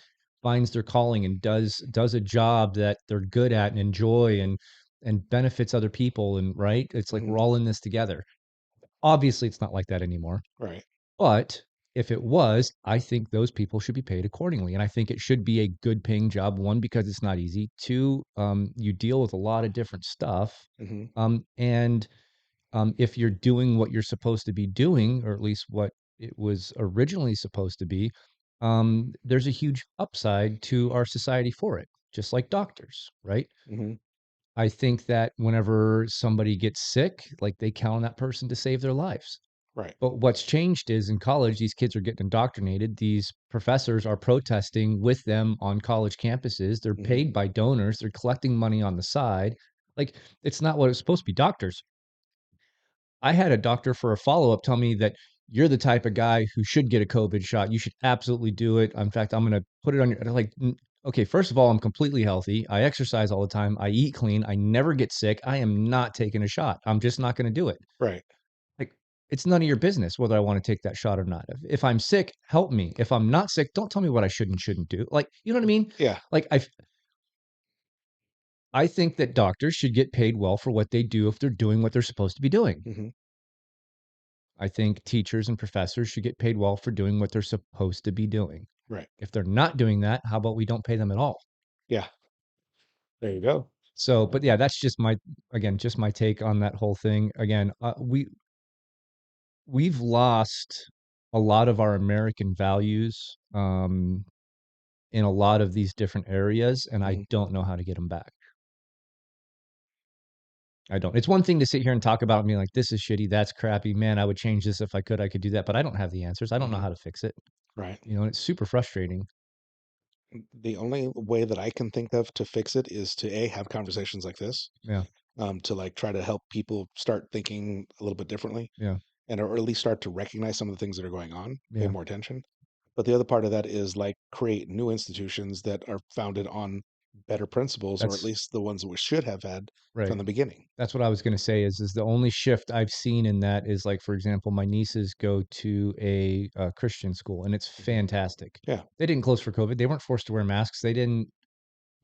finds their calling and does a job that they're good at and enjoy and benefits other people and right? It's like Hmm. we're all in this together. Obviously, it's not like that anymore. Right. But if it was, I think those people should be paid accordingly. And I think it should be a good paying job. One, because it's not easy. Two, you deal with a lot of different stuff. Hmm. And if you're doing what you're supposed to be doing, or at least what it was originally supposed to be, there's a huge upside to our society for it, just like doctors, right? Hmm. I think that whenever somebody gets sick, like they count on that person to save their lives. Right. But what's changed is in college, these kids are getting indoctrinated. These professors are protesting with them on college campuses. They're Hmm. paid by donors. They're collecting money on the side. Like it's not what it's supposed to be. Doctors. I had a doctor for a follow up tell me that you're the type of guy who should get a COVID shot. You should absolutely do it. In fact, I'm going to put it on your like. Okay, first of all, I'm completely healthy. I exercise all the time. I eat clean. I never get sick. I am not taking a shot. I'm just not going to do it. Right. Like, it's none of your business whether I want to take that shot or not. If I'm sick, help me. If I'm not sick, don't tell me what I should and shouldn't do. Like, you know what I mean? Yeah. Like, I think that doctors should get paid well for what they do if they're doing what they're supposed to be doing. Hmm. I think teachers and professors should get paid well for doing what they're supposed to be doing. Right. If they're not doing that, how about we don't pay them at all? Yeah. There you go. So, but yeah, that's just just my take on that whole thing. Again, we've lost a lot of our American values in a lot of these different areas, and I Mhm. don't know how to get them back. I don't. It's one thing to sit here and talk about me like this is shitty, that's crappy, man. I would change this if I could. I could do that, but I don't have the answers. I don't know Mhm. how to fix it. Right. You know, and it's super frustrating. The only way that I can think of to fix it is to A, have conversations like this, Yeah, to like try to help people start thinking a little bit differently yeah, and or at least start to recognize some of the things that are going on, pay yeah. more attention. But the other part of that is like create new institutions that are founded on better principles, or at That's least the ones that we should have had right. from the beginning. That's what I was gonna say is the only shift I've seen in that is like, for example, my nieces go to a Christian school and it's Mhm. fantastic. Yeah. They didn't close for COVID. They weren't forced to wear masks. They didn't,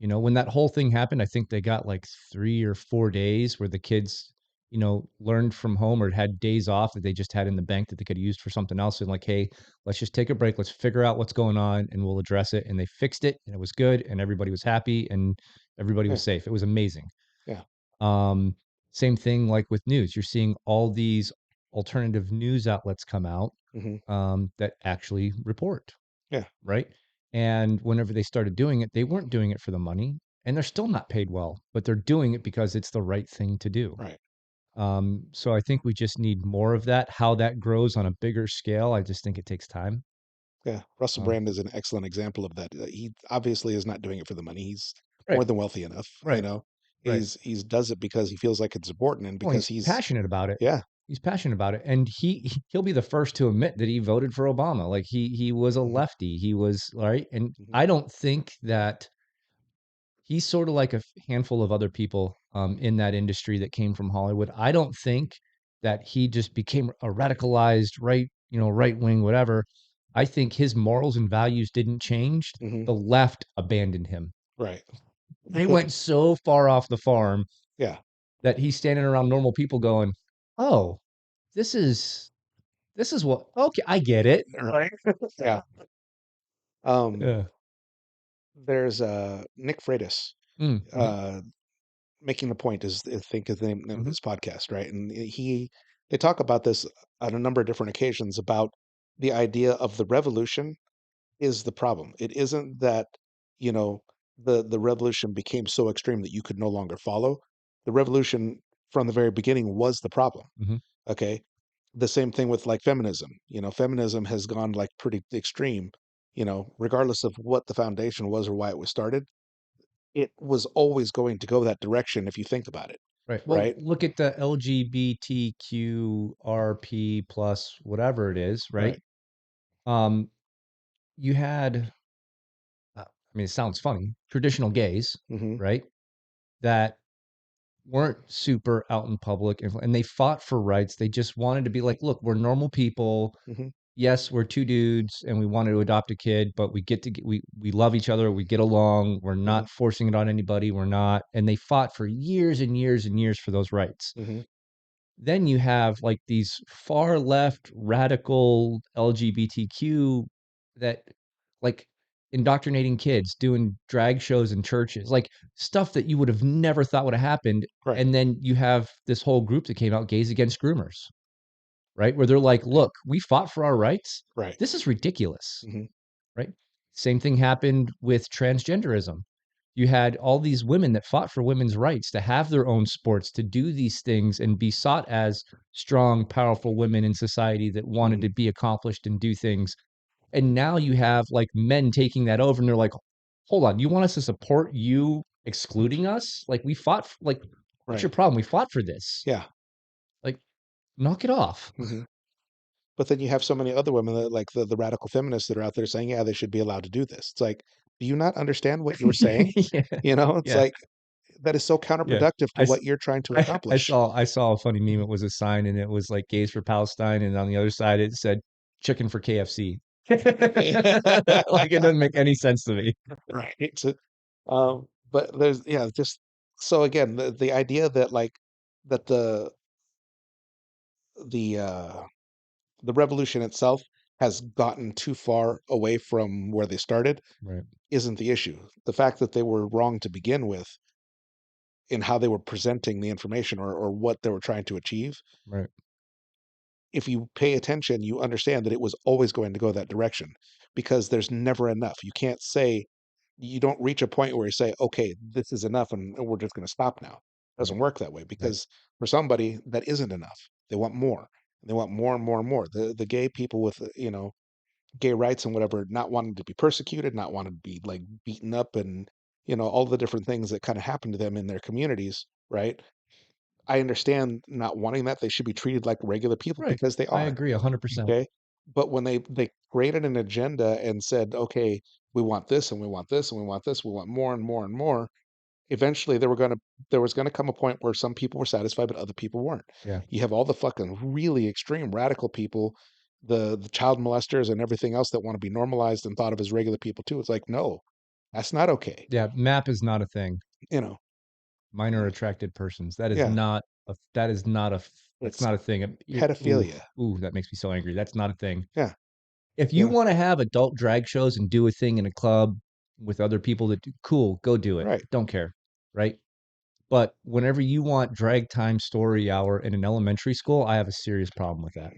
you know, when that whole thing happened, I think they got like 3 or 4 days where the kids, you know, learned from home or had days off that they just had in the bank that they could have used for something else. And like, hey, let's just take a break. Let's figure out what's going on and we'll address it. And they fixed it and it was good and everybody was happy and everybody Yeah. was safe. It was amazing. Yeah. Um, Same thing like with news. You're seeing all these alternative news outlets come out Hmm. that actually report, Yeah. right? And whenever they started doing it, they weren't doing it for the money, and they're still not paid well, but they're doing it because it's the right thing to do. Right. So I think we just need more of that. How that grows on a bigger scale, I just think it takes time. Yeah. Russell Um, Brand is an excellent example of that. He obviously is not doing it for the money. He's more right, than wealthy enough, you right, know. right. He's does it because he feels like it's important and Well, because he's he's passionate about it. yeah. He's passionate about it, and he'll be the first to admit that he voted for Obama. Like he was a Hmm. lefty. He was right, and Hmm. I don't think that he's sort of like a handful of other people in that industry that came from Hollywood. I don't think that he just became a radicalized right, you know, right wing, whatever. I think his morals and values didn't change. Hmm. The left abandoned him. Right. They went so far off the farm Yeah. that he's standing around normal people going, "Oh, this is what okay, I get it." Right. Yeah. Um, Yeah. there's Nick Freitas, Mm, mhm, uh, making the point is I think is the name of mhm, his podcast, right? And they talk about this on a number of different occasions about the idea of the revolution is the problem. It isn't that, you know, the revolution became so extreme that you could no longer follow. The revolution from the very beginning was the problem. mhm, Okay. The same thing with like feminism. You know, feminism has gone like pretty extreme, you know, regardless of what the foundation was or why it was started. It was always going to go that direction if you think about it, right. Well, right? look at the LGBTQRP plus whatever it is, right? Right. Um, you had, I mean, it sounds funny, traditional gays, Hmm. right? That weren't super out in public and they fought for rights. They just wanted to be like, look, we're normal people. Hmm. Yes, we're two dudes and we wanted to adopt a kid, but we love each other, we get along, we're Hmm. not forcing it on anybody, we're not. And they fought for years and years and years for those rights. Hmm. Then you have like these far left radical LGBTQ that like indoctrinating kids, doing drag shows in churches, like stuff that you would have never thought would have happened. Right. And then you have this whole group that came out, Gays Against Groomers, right? Where they're like, Right. look, we fought for our rights. Right. This is ridiculous, Hmm. right? Same thing happened with transgenderism. You had all these women that fought for women's rights to have their own sports, to do these things and be sought as strong, powerful women in society that wanted Hmm. to be accomplished and do things. And now you have like men taking that over and they're like, hold on, you want us to support you excluding us? Like we fought, like, what's Right. your problem? We fought for this. Yeah. Like, knock it off. Hmm. But then you have so many other women that like the radical feminists that are out there saying, yeah, they should be allowed to do this. It's like, do you not understand what you're saying? Yeah. You know, it's Yeah. like that is so Yeah. counterproductive to I, s- what you're trying to I accomplish. saw a funny meme. It was a sign and it was like gays for Palestine. And on the other side, it said chicken for KFC. Like it doesn't make any sense to me. Right. But there's yeah, just so again, the idea that like that the the revolution itself has gotten too far away from where they started Right. isn't the issue. The fact that they were wrong to begin with in how they were presenting the information or what they were trying to achieve Right. if you pay attention, you understand that it was always going to go that direction because there's never enough. You can't say, you don't reach a point where you say, okay, this is enough and we're just going to stop now. It Right. doesn't work that way Right. because for somebody that isn't enough. They want more. They want more and more and more. The gay people with, gay rights and whatever, not wanting to be persecuted, not wanting to be like beaten up and, all the different things that kind of happen to them in their communities, right? I understand not wanting that. They should be treated like regular people Right. because they I are. agree 100%. Okay. But when they created an agenda and said, okay, we want this and we want this and we want this, we want more and more and more, eventually there was gonna come a point where some people were satisfied, but other people weren't. Yeah. You have all the fucking really extreme radical people, the child molesters and everything else that want to be normalized and thought of as regular people too. It's like, no, that's not okay. Yeah, MAP is not a thing. You know, Minor attracted persons. That is yeah, not a that is not a that's it's not a thing. Ooh, pedophilia. ooh, that makes me so angry. That's not a thing. Yeah, If you you know, want to have adult drag shows and do a thing in a club with other people that do, cool, go do it. right. Don't care, right? But whenever you want drag time story hour in an elementary school, I have a serious problem with that.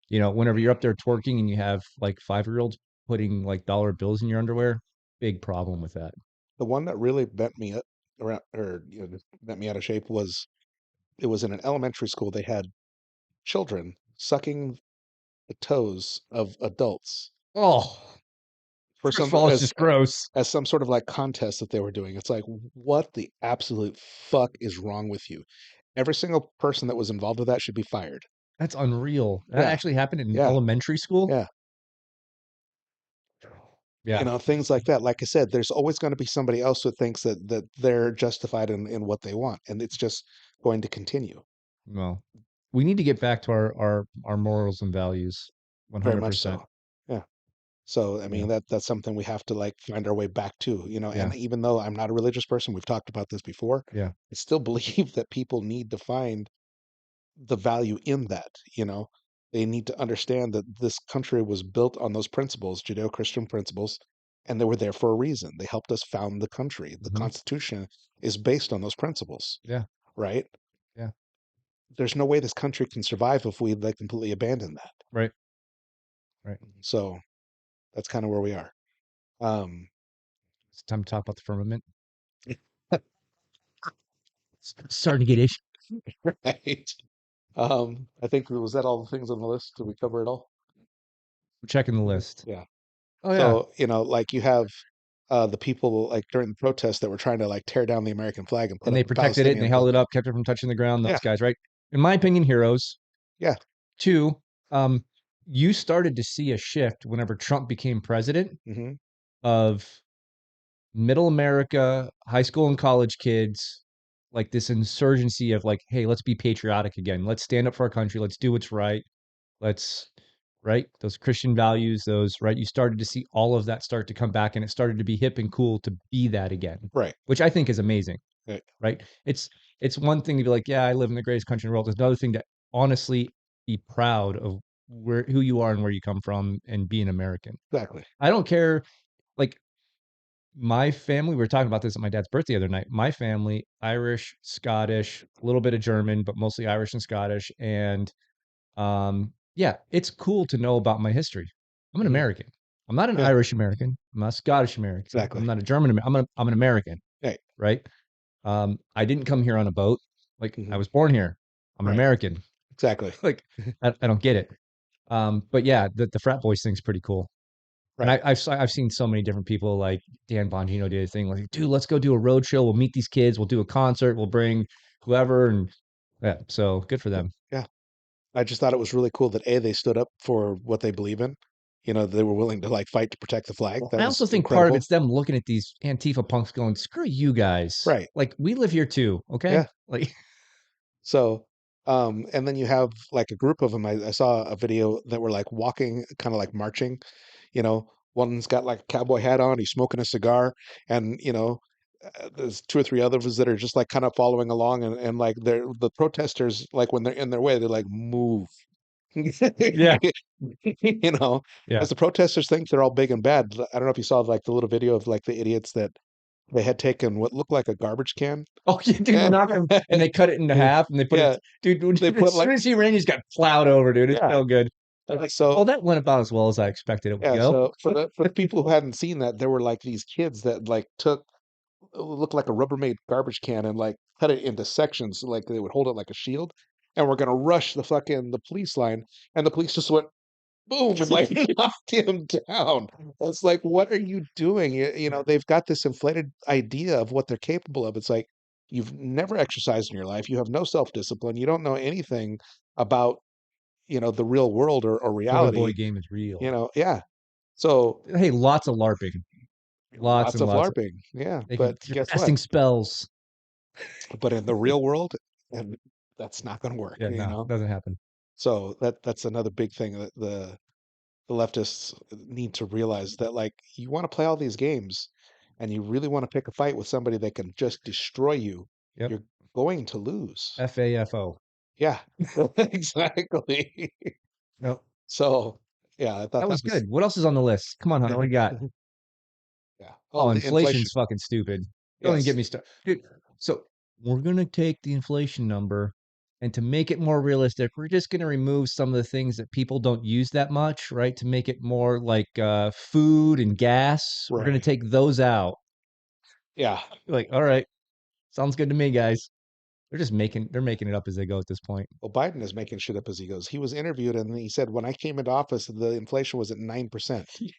Whenever you're up there twerking and you have like 5-year-olds putting like dollar bills in your underwear, big problem with that. The one that really bent me up around, or just bent me out of shape was it was in an elementary school. They had children sucking the toes of adults Oh, for first of some all, it's just gross. as some sort of like contest that they were doing. It's like, what the absolute fuck is wrong with you? Every single person that was involved with that should be fired. That's unreal. That Yeah, actually happened in yeah, elementary school. yeah. Yeah. Things like that. Like I said, there's always going to be somebody else who thinks that they're justified in what they want, and it's just going to continue. Well, we need to get back to our morals and values. Very much so. 100%. Yeah. So, I Yeah. mean, that's something we have to like find our way back to, Yeah. and even though I'm not a religious person, we've talked about this before, Yeah. I still believe that people need to find the value in that, you know. They need to understand that this country was built on those principles, Judeo-Christian principles, and they were there for a reason. They helped us found the country. The Hmm. Constitution is based on those principles, Yeah. right? Yeah. There's no way this country can survive if we like completely abandon that. Right. Right. So that's kind of where we are. Um, It's time to talk about the firmament. It's starting to get ish. right. I think was that all the things on the list? Did we cover it all? We're checking the list. Yeah. Oh yeah. So, like you have the people like during the protests that were trying to like tear down the American flag and put And up they the protected it and they Palestinian held flag. it up, kept it from touching the ground. Yeah, Those guys, right? In my opinion, heroes. yeah, Two, um, you started to see a shift whenever Trump became president hmm of middle America, high school and college kids, like this insurgency of like, hey, let's be patriotic again. Let's stand up for our country. Let's do what's right. Let's right those Christian values, those right. You started to see all of that start to come back, and it started to be hip and cool to be that again, right, which I think is amazing. right, Right? It's one thing to be like, yeah, I live in the greatest country in the world. It's another thing to honestly be proud of who you are and where you come from and be an American. exactly. I don't care. Like my family, we were talking about this at my dad's birthday the other night. My family, Irish, Scottish, a little bit of German, but mostly Irish and Scottish. And yeah, it's cool to know about my history. I'm an hmm American. I'm not an Yeah, Irish American. I'm not a Scottish American. I'm exactly. not a German American. I'm an American, Right, right? I didn't come here on a boat. Like I hmm was born here. I'm an right, American. exactly. Like I don't get it. But yeah, the frat boys thing's pretty cool. And Right. I've seen so many different people like Dan Bongino did a thing like, dude, let's go do a road show. We'll meet these kids. We'll do a concert. We'll bring whoever. And yeah, so good for them. Yeah, I just thought it was really cool that they stood up for what they believe in. They were willing to like fight to protect the flag. Well, That I was also think part of incredible. it's them looking at these Antifa punks going, screw you guys. Right. Like we live here too. Okay. Yeah. Like, So, and then you have like a group of them. I saw a video that were like walking, kind of like marching. One's got like a cowboy hat on. He's smoking a cigar, and there's two or three others that are just like kind of following along, and like they're the protesters. Like when they're in their way, they're like move. yeah. You know, Yeah. as the protesters think they're all big and bad. I don't know if you saw like the little video of like the idiots that They had taken what looked like a garbage can. Oh, yeah, dude, And knock him, and they cut it into yeah, half, and they put it. yeah, they Dude, put as like soon as he ran, he's got plowed over, dude. It's yeah. so good. So Well, that went about as well as I expected it would yeah, go. so for the people who hadn't seen that, there were like these kids that like took looked like a Rubbermaid garbage can and like cut it into sections, so, like they would hold it like a shield, and we're gonna rush the police line, and the police just went boom and like knocked him down. It's like, what are you doing? They've got this inflated idea of what they're capable of. It's like you've never exercised in your life. You have no self-discipline. You don't know anything about, the real world or Boy, boy, reality. game is real. Yeah. So Hey, lots of LARPing, lots lots and of lots. LARPing. Yeah. They can. But You're guess what? casting spells. But in the real world, and that's not going to work, Yeah, no, doesn't happen. So that's another big thing that the leftists need to realize that like you want to play all these games and you really want to pick a fight with somebody that can just destroy you, Yep. you're going to lose. FAFO. Yeah, exactly. Nope. So, yeah, I thought That that was was good. What else is on the list? Come on, Hunter. What do you got? yeah. Oh, Oh, the inflation. inflation's fucking stupid. Don't even get Yes. me started. Dude, so we're gonna take the inflation number, and to make it more realistic, we're just gonna remove some of the things that people don't use that much, right? To make it more like food and gas. We're gonna Right. take those out. Yeah. Like, all right, sounds good to me, guys. They're making it up as they go at this point. Well, Biden is making shit up as he goes. He was interviewed and he said, when I came into office, the inflation was at 9%. Yeah.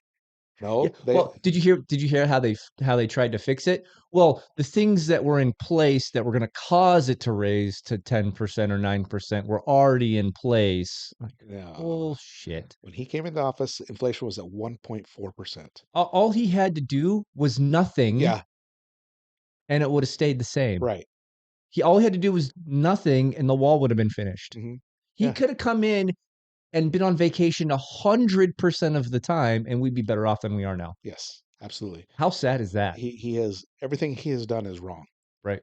No, they, Well, did you hear how they tried to fix it? Well, the things that were in place that were going to cause it to raise to 10% or 9% were already in place. Like, no. bullshit. When he came into office, inflation was at 1.4%. All he had to do was nothing, Yeah, and it would have stayed the same. right. All he had to do was nothing, and the wall would have been finished. Hmm. He Yeah, could have come in and been on vacation 100% of the time, and we'd be better off than we are now. yes, absolutely. How sad is that? He has everything he has done is wrong. Right.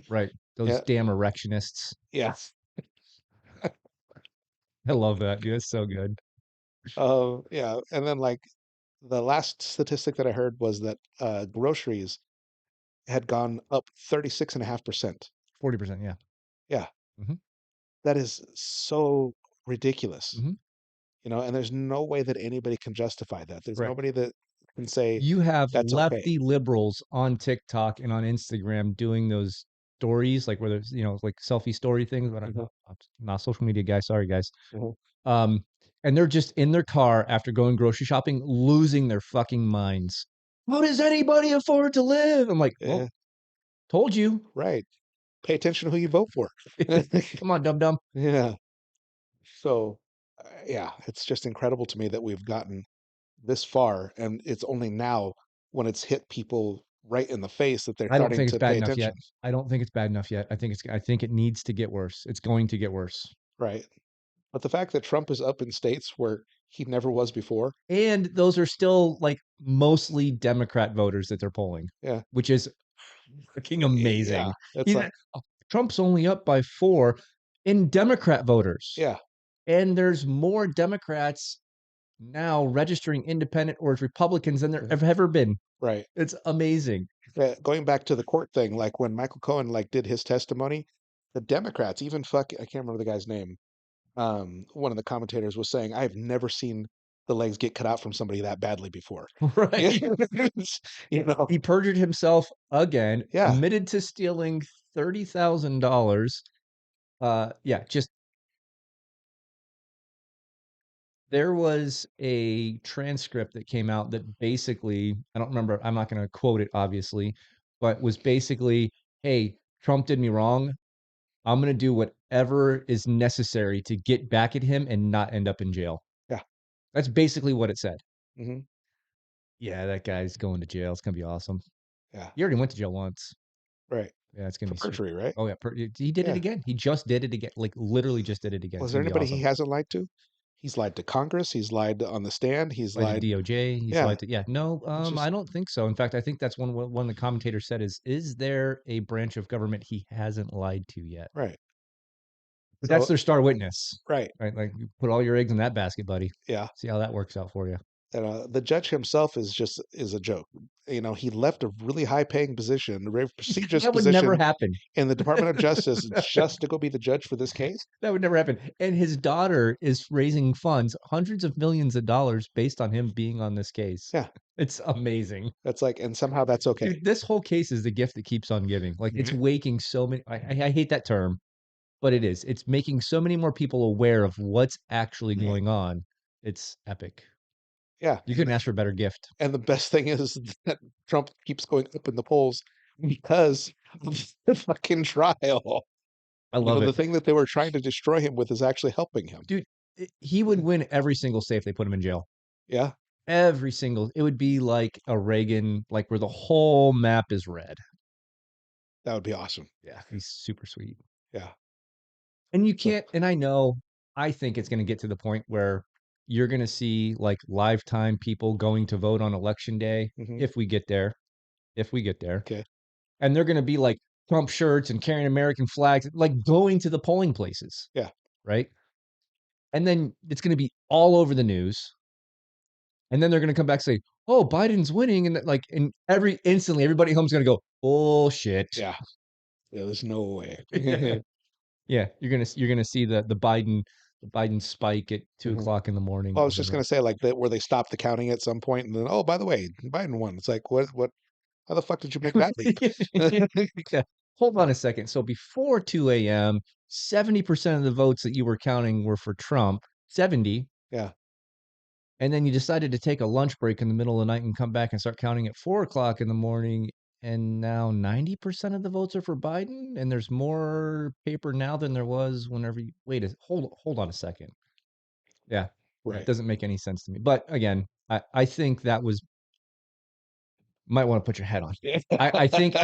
Right. Those Yeah, damn erectionists. yeah. I love that, dude. It's so good. Yeah. And then like the last statistic that I heard was that groceries had gone up 36.5%. 40%, yeah. Yeah, Mhm, that is so ridiculous. mhm, And there's no way that anybody can justify that. There's correct. nobody that can say You have that's okay. lefty liberals on TikTok and on Instagram doing those stories, like, where there's, like, selfie story things, but Hmm. I'm not a social media guy, sorry, guys. Hmm. Um, and they're just in their car after going grocery shopping, losing their fucking minds. "How does anybody afford to live?" I'm like, "Well, Yeah, told you." right. Pay attention to who you vote for. Come on, dum dum. Yeah. So, yeah, it's just incredible to me that we've gotten this far, and it's only now when it's hit people right in the face that they're I don't starting think it's to bad pay enough attention. yet. I don't think it's bad enough yet. I think it needs to get worse. It's going to get worse. Right. But the fact that Trump is up in states where he never was before, And those are still like mostly Democrat voters that they're polling, yeah, which is fucking yeah, amazing. it's He's like, Trump's only up by 4 in Democrat voters. yeah, And there's more Democrats now registering independent or as Republicans than there mhm, have ever been. right. It's amazing. Going back to the court thing, like when Michael Cohen like did his testimony, the Democrats, even I can't remember the guy's name. One of the commentators was saying, "I've never seen the legs get cut out from somebody that badly before." Yeah, Right. you know, He perjured himself again, yeah, admitted to stealing $30,000. Yeah, just there was a transcript that came out that basically, I don't remember, I'm not going to quote it obviously, but was basically, hey, Trump did me wrong. I'm going to do whatever is necessary to get back at him and not end up in jail. yeah, That's basically what it said. hmm, Yeah, that guy's going to jail. It's going to be awesome. yeah, He already went to jail once. right. Yeah, it's going to For be sweet. perjury, right? Oh, yeah. He did it Yeah. again. He just did it again. Like, literally just did it again. Was It's there going to be anybody he awesome. hasn't lied to? He's lied to Congress. He's lied on the stand. He's Lied to lied. DOJ. He's Yeah, lied to, yeah. No, it's I just don't think so. In fact, I think that's one of the commentators said is there a branch of government he hasn't lied to yet? right. But that's So, their star witness, right. right? Like, you put all your eggs in that basket, buddy. Yeah. See how that works out for you. The judge himself is a joke. You know, he left a really high paying position, a very prestigious That would never position happen. in the Department of Justice just to go be the judge for this case. That would never happen. And his daughter is raising funds, hundreds of millions of dollars based on him being on this case. Yeah, It's amazing. that's like, and somehow that's okay. Dude, this whole case is the gift that keeps on giving. Like it's Mhm. waking so many I hate that term, but it is. It's making so many more people aware of what's actually Yeah, going on. It's epic. yeah, You couldn't ask for a better gift. and the best thing is that Trump keeps going up in the polls because of the fucking trial. I You love know, the it. thing that they were trying to destroy him with is actually helping him. Dude, he would win every single state if they put him in jail. Yeah, Every single it would be like a Reagan, like where the whole map is red. that would be awesome. Yeah, he's super sweet. Yeah. And you So, can't, and I know, I think it's going to get to the point where you're going to see like lifetime people going to vote on election day mhm, if we get there, if we get there. okay. And they're going to be like Trump shirts and carrying American flags, like going to the polling places, Yeah, right? And then it's going to be all over the news. And then they're going to come back and say, "Oh, Biden's winning," and like, and every instantly, everybody at home's going to go, "Bullshit." yeah. Yeah, there's no way. Yeah, you're gonna see the Biden spike at two Mhm. o'clock in the morning, Well, I was just whatever. gonna say, like, that where they stopped the counting at some point, and then, "Oh, by the way, Biden won." It's like, what how the fuck did you make that leap? Yeah. Hold on a second. So before 2 a.m., 70% of the votes that you were counting were for Trump, 70, Yeah, and then you decided to take a lunch break in the middle of the night and come back and start counting at 4 o'clock in the morning. And now 90% of the votes are for Biden, and there's more paper now than there was whenever you wait hold on a second. Yeah. That right. doesn't make any sense to me. But again, I think that was might want to put your head on. I think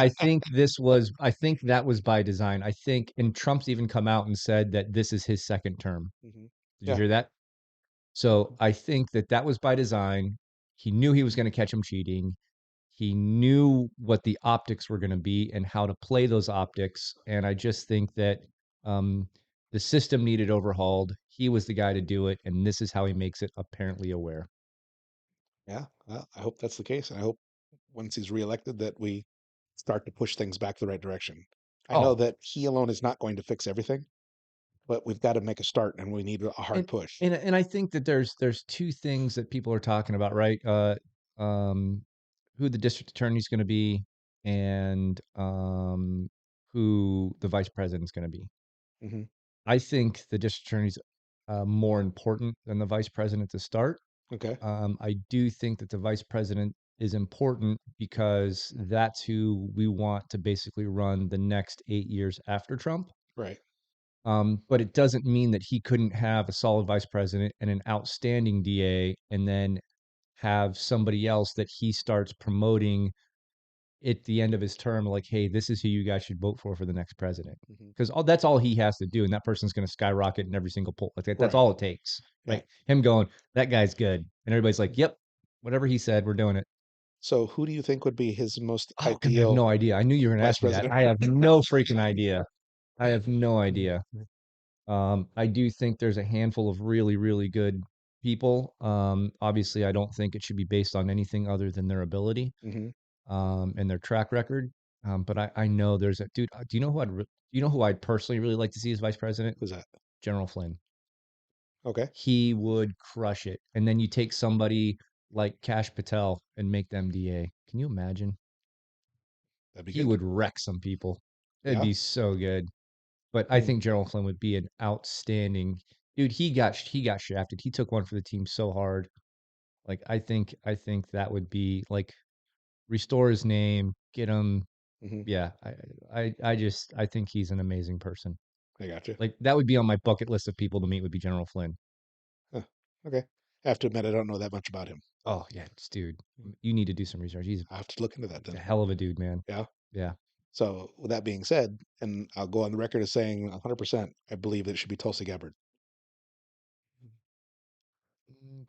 that was by design. I think and Trump's even come out and said that this is his second term. Mhm. Did you Yeah, hear that? So I think that that was by design. He knew he was going to catch him cheating. He knew what the optics were going to be and how to play those optics. And I just think that um, the system needed overhauled. He was the guy to do it, and this is how he makes it apparently aware. yeah, well, I hope that's the case, and I hope once he's reelected that we start to push things back the right direction. I know Oh, that he alone is not going to fix everything, but we've gotta make a start, and we need a hard and push. and I think that there's two things that people are talking about, right? Um, who the district attorney is going to be, and who the vice president is going to be. Mhm, I think the district attorney's more important than the vice president to start. okay, I do think that the vice president is important because that's who we want to basically run the next 8 years after Trump. right, But it doesn't mean that he couldn't have a solid vice president and an outstanding DA, and then have somebody else that he starts promoting at the end of his term, like, hey, this is who you guys should vote for the next president. mhm, Because that's all he has to do, and that person's going to skyrocket in every single poll. Like that's right, all it takes, yeah. right? Him going, that guy's good, and everybody's like, Mm. yep, whatever he said, we're doing it. So who do you think would be his most Oh, I have ideal no idea. I knew you were going to vice ask me that. president? I have no freaking idea. I have no Mhm, idea. I do think there's a handful of really, really good people. Obviously, I don't think it should be based on anything other than their ability mhm, and their track record. But I know there's a dude. Do you know who do you know who I'd personally really like to see as vice president? who's that? General Flynn. Okay, He would crush it. And then you take somebody like Cash Patel and make them DA. Can you imagine? that'd be He good. would wreck some people. It'd Yeah, be so good. But I mm, think General Flynn would be an outstanding dude. He got shafted. He took one for the team so hard. Like I think that would be like restore his name, get him. mhm, Yeah, I think he's an amazing person. I got you. Like that would be on my bucket list of people to meet would be General Flynn. Huh, okay. I have to admit, I don't know that much about him. Oh yeah, dude, Mm, you need to do some research. I'll have to look into that He's a then. hell of a dude, man. Yeah. Yeah. So with that being said, and I'll go on the record as saying 100%, I believe that it should be Tulsi Gabbard.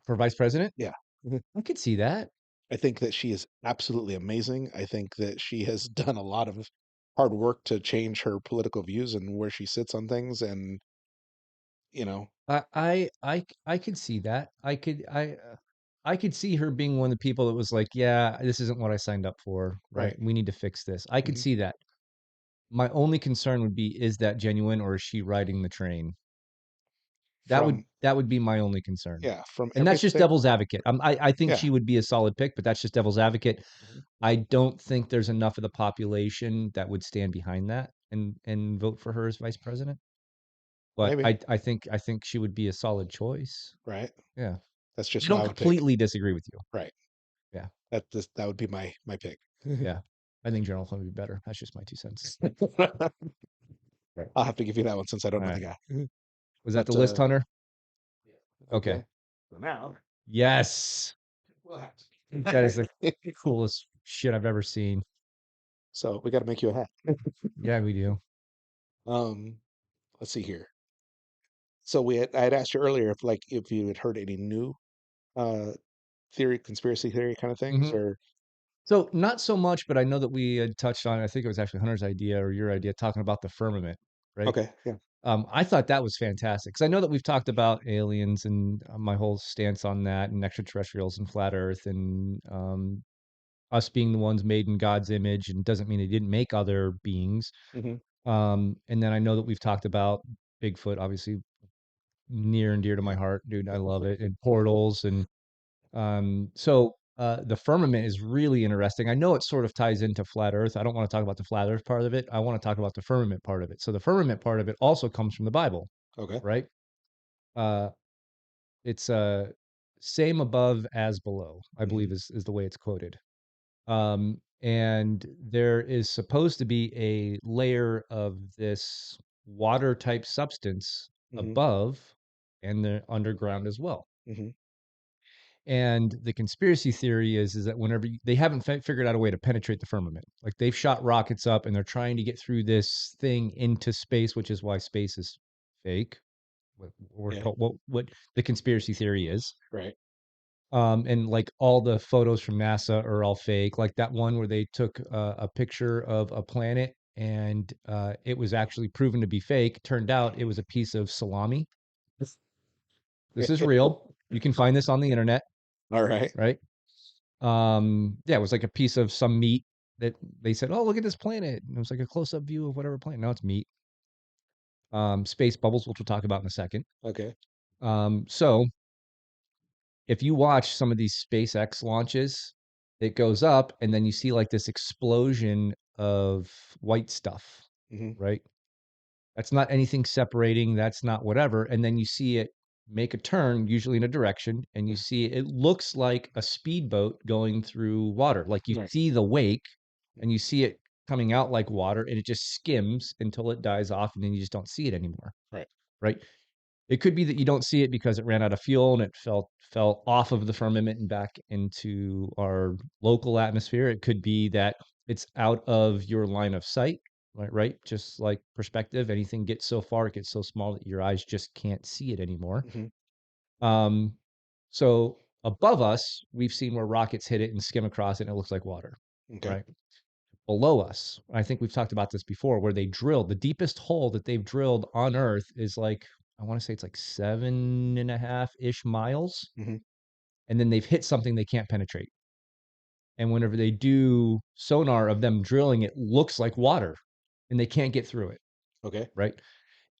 For vice president, Yeah. Mhm. I could see that. I think that she is absolutely amazing. I think that she has done a lot of hard work to change her political views and where she sits on things. And, you know, I could see that. I could see her being one of the people that was like, "Yeah, this isn't what I signed up for, right? Right. We need to fix this." I could Mhm. see that. My only concern would be, is that genuine or is she riding the train? From That would be my only concern. Yeah, from And that's just everything. devil's advocate. I think Yeah. she would be a solid pick, but that's just devil's advocate. Mhm. I don't think there's enough of the population that would stand behind that and vote for her as vice president. But Maybe. I think she would be a solid choice. Right. Yeah. That's I just who don't I would pick. completely disagree with you. Right. Yeah. That would be my pick. Yeah. I think General Flynn would be better. That's just my 2 cents. Right. I'll have to give you that one since I don't know the Alright. guy. Was that the But, list, Hunter? Okay. okay. So now Yes. we'll have That is to. the coolest shit I've ever seen. So we gotta make you a hat. Yeah, we do. Um, let's see here. So I had asked you earlier if you had heard any new uh conspiracy theory kind of things, Mhm. or So, not so much, but I know that we had touched on, I think it was actually Hunter's idea or your idea, talking about the firmament, right? okay, yeah. I thought that was fantastic because I know that we've talked about aliens and my whole stance on that, and extraterrestrials and flat Earth, and us being the ones made in God's image, and doesn't mean He didn't make other beings. Hmm. And then I know that we've talked about Bigfoot, obviously near and dear to my heart, dude. I love it, and portals, and the firmament is really interesting. I know it sort of ties into flat Earth. I don't want to talk about the flat Earth part of it. I want to talk about the firmament part of it. So the firmament part of it also comes from the Bible, Okay. right? Uh, it's same above as below, I Hmm. believe is the way it's quoted. And there is supposed to be a layer of this water type substance Hmm. above and the underground as well. Hmm. And the conspiracy theory is that they haven't figured out a way to penetrate the firmament. Like they've shot rockets up and they're trying to get through this thing into space, which is why space is fake. What we're Yeah. told, what the conspiracy theory is. Right. And like all the photos from NASA are all fake. Like that one where they took a picture of a planet and it was actually proven to be fake. Turned out it was a piece of salami. This is real. You can find this on the internet, All right. right? Yeah, it was like a piece of some meat that they said, "Oh, look at this planet." And it was like a close-up view of whatever planet. Now it's meat. Space bubbles, which we'll talk about in a second. Okay. So if you watch some of these SpaceX launches, it goes up and then you see like this explosion of white stuff, Hmm. right? That's not anything separating, that's not whatever. And then you see it make a turn, usually in a direction, and you Yeah. see it looks like a speedboat going through water. Like you Right. see the wake and you see it coming out like water and it just skims until it dies off and then you just don't see it anymore, Right. right? It could be that you don't see it because it ran out of fuel and it fell off of the firmament and back into our local atmosphere. It could be that it's out of your line of sight, right? Right? Just like perspective, anything gets so far, it gets so small that your eyes just can't see it anymore. Hmm. Um, so above us, we've seen where rockets hit it and skim across it, and it looks like water, Okay. right? Below us, I think we've talked about this before, where they drilled the deepest hole that they've drilled on Earth is like, I want to say it's like 7.5 ish miles. Hmm. And then they've hit something they can't penetrate. And whenever they do sonar of them drilling, it looks like water and they can't get through it. Okay. Right.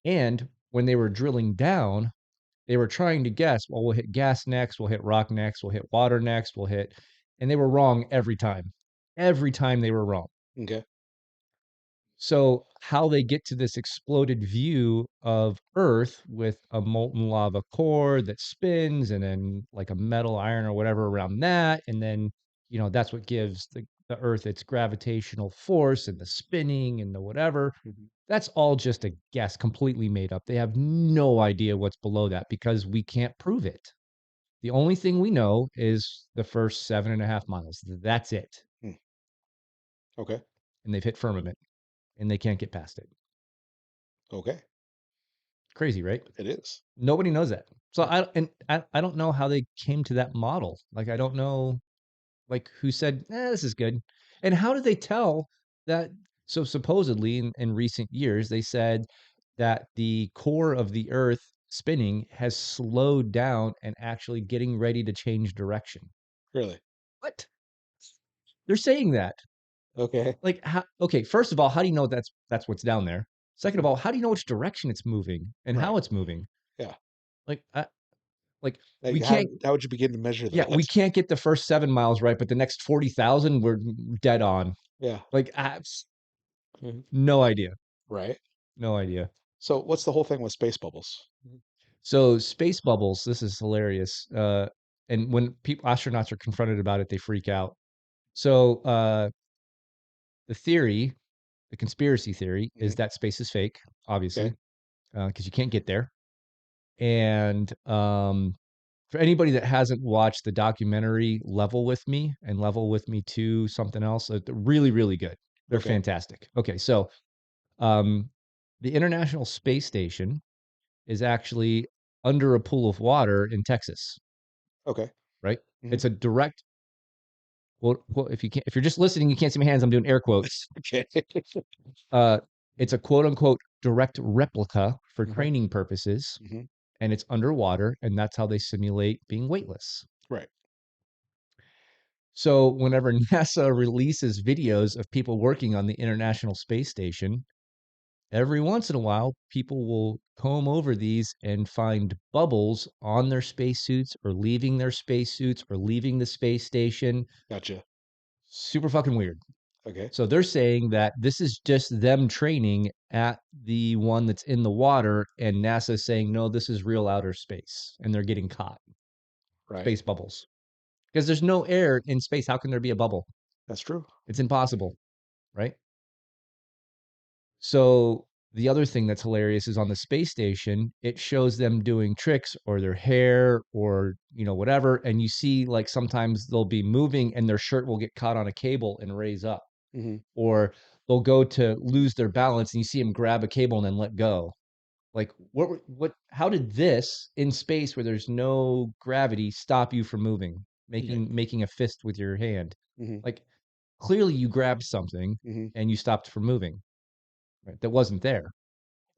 And when they were drilling down, they were trying to guess, well, we'll hit gas next, we'll hit rock next, we'll hit water next, and they were wrong every time. Every time they were wrong. Okay. So, how they get to this exploded view of Earth with a molten lava core that spins and then like a metal iron or whatever around that. And then, that's what gives the Earth its gravitational force and the spinning and the whatever. Hmm. That's all just a guess, completely made up. They have no idea what's below that because we can't prove it. The only thing we know is the first 7.5 miles. That's it. Okay. And they've hit firmament and they can't get past it. Okay. Crazy, right? It is. Nobody knows that. So Yeah. I don't know how they came to that model. Like I don't know like who said, this is good. And how did they tell that? So supposedly in recent years, they said that the core of the earth spinning has slowed down and actually getting ready to change direction. Really? What? They're saying that. Okay. Like, how, okay, first of all, how do you know that's what's down there? Second of Mhm. all, how do you know which direction it's moving and Right. how it's moving? Yeah. Like, like Like, we can't. how would you begin to measure Yeah, we that? can't get the first 7 miles right, but the next 40,000 we're dead on. Yeah. Like, Mhm. no idea, Right. no idea. So what's the whole thing with space bubbles? So space bubbles, this is hilarious. And when people astronauts are confronted about it, they freak out. So the theory, the conspiracy theory, is Mhm. that space is fake, Okay. obviously, because you can't get there. And for anybody that hasn't watched the documentary Level with Me and Level with Me 2, something else, they're really, really good. They're Okay. fantastic. Okay, so um, the International Space Station is actually under a pool of water in Texas, Okay. right? Mhm. It's a direct quote, if you can't, if you're just listening, you can't see my hands. I'm doing air quotes. Okay. Uh, it's a quote unquote direct replica for Uh-huh. training purposes, Mhm. and it's underwater, and that's how they simulate being weightless. Right. So whenever NASA releases videos of people working on the International Space Station, every once in a while, people will comb over these and find bubbles on their spacesuits or leaving their spacesuits or leaving the space station. Gotcha. Super fucking weird. Okay. So they're saying that this is just them training at the one that's in the water, and NASA's saying, no, this is real outer space, and they're getting caught. Right. Space bubbles. Because there's no air in space. How can there be a bubble? That's true. It's impossible, right? So the other thing that's hilarious is on the space station, it shows them doing tricks or their hair or, whatever. And you see like sometimes they'll be moving and their shirt will get caught on a cable and raise up. Mhm. Or they'll go to lose their balance and you see them grab a cable and then let go. Like how did this in space where there's no gravity stop you from moving, Right. making a fist with your hand? Mhm. Like clearly you grabbed something Mhm. and you stopped from moving, right? That wasn't there.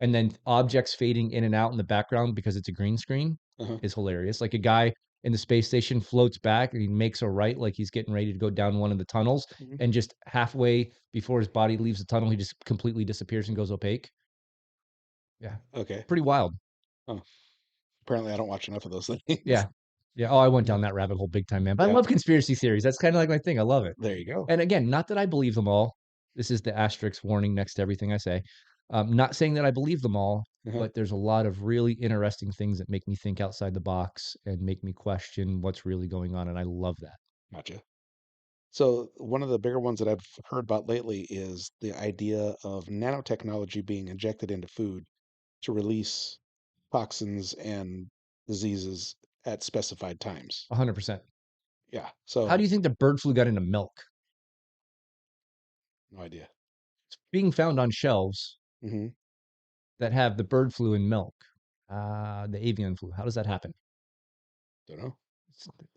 And then objects fading in and out in the background because it's a green screen Uh-huh. is hilarious. Like a guy in the space station floats back and he makes a right like he's getting ready to go down one of the tunnels, Mhm. and just halfway before his body leaves the tunnel, he just completely disappears and goes opaque. Yeah. Okay. Pretty wild. Oh, apparently I don't watch enough of those things. Yeah. Yeah. Oh, I went Mhm. down that rabbit hole big time, man. But I Yeah. love conspiracy theories. That's kind of like my thing. I love it. There you go. And again, not that I believe them all. This is the asterisk warning next to everything I say. Not saying that I believe them all, Uh-huh. but there's a lot of really interesting things that make me think outside the box and make me question what's really going on. And I love that. Gotcha. So one of the bigger ones that I've heard about lately is the idea of nanotechnology being injected into food to release toxins and diseases at specified times. 100%. Yeah. How do So you think the bird flu got into milk? no idea. It's being found on shelves Hmm. that have the bird flu in milk, the avian flu. How does that happen? Don't know.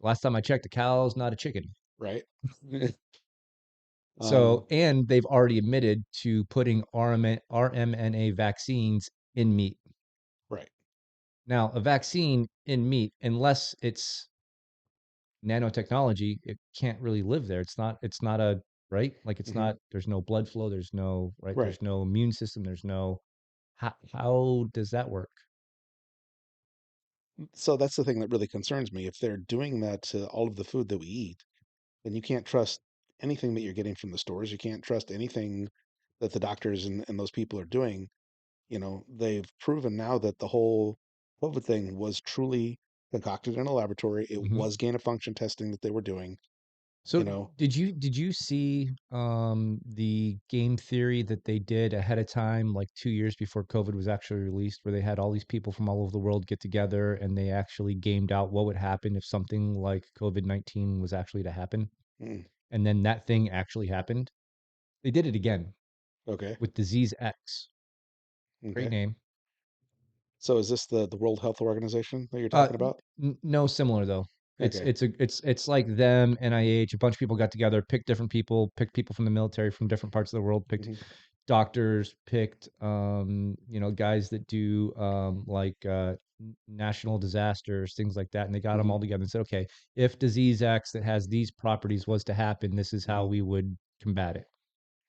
Last time I checked, the cow's not a chicken. Right. So, um, and they've already admitted to putting RMNA vaccines in meat. right. Now, a vaccine in meat, unless it's nanotechnology, it can't really live there. It's not a, right? Like it's Hmm. not, there's no blood flow, there's no, right? Right. There's no immune system, there's no, how does that work? So that's the thing that really concerns me. If they're doing that to all of the food that we eat, then you can't trust anything that you're getting from the stores. You can't trust anything that the doctors and those people are doing. They've proven now that the whole COVID thing was truly concocted in a laboratory. It Mhm. was gain of function testing that they were doing, So you know. did you see the game theory that they did ahead of time, like 2 years before COVID was actually released, where they had all these people from all over the world get together and they actually gamed out what would happen if something like COVID-19 was actually to happen, Mm, and then that thing actually happened? They did it again okay. with Disease X. Great Okay. name. So is this the World Health Organization that you're talking about? No, similar though. It's Okay. it's a it's like them, NIH, a bunch of people got together, picked people from the military from different parts of the world, picked Hmm. doctors, picked guys that do like national disasters, things like that, and they got them Hmm. all together and said, okay, if disease X that has these properties was to happen, this is how Hmm. we would combat it,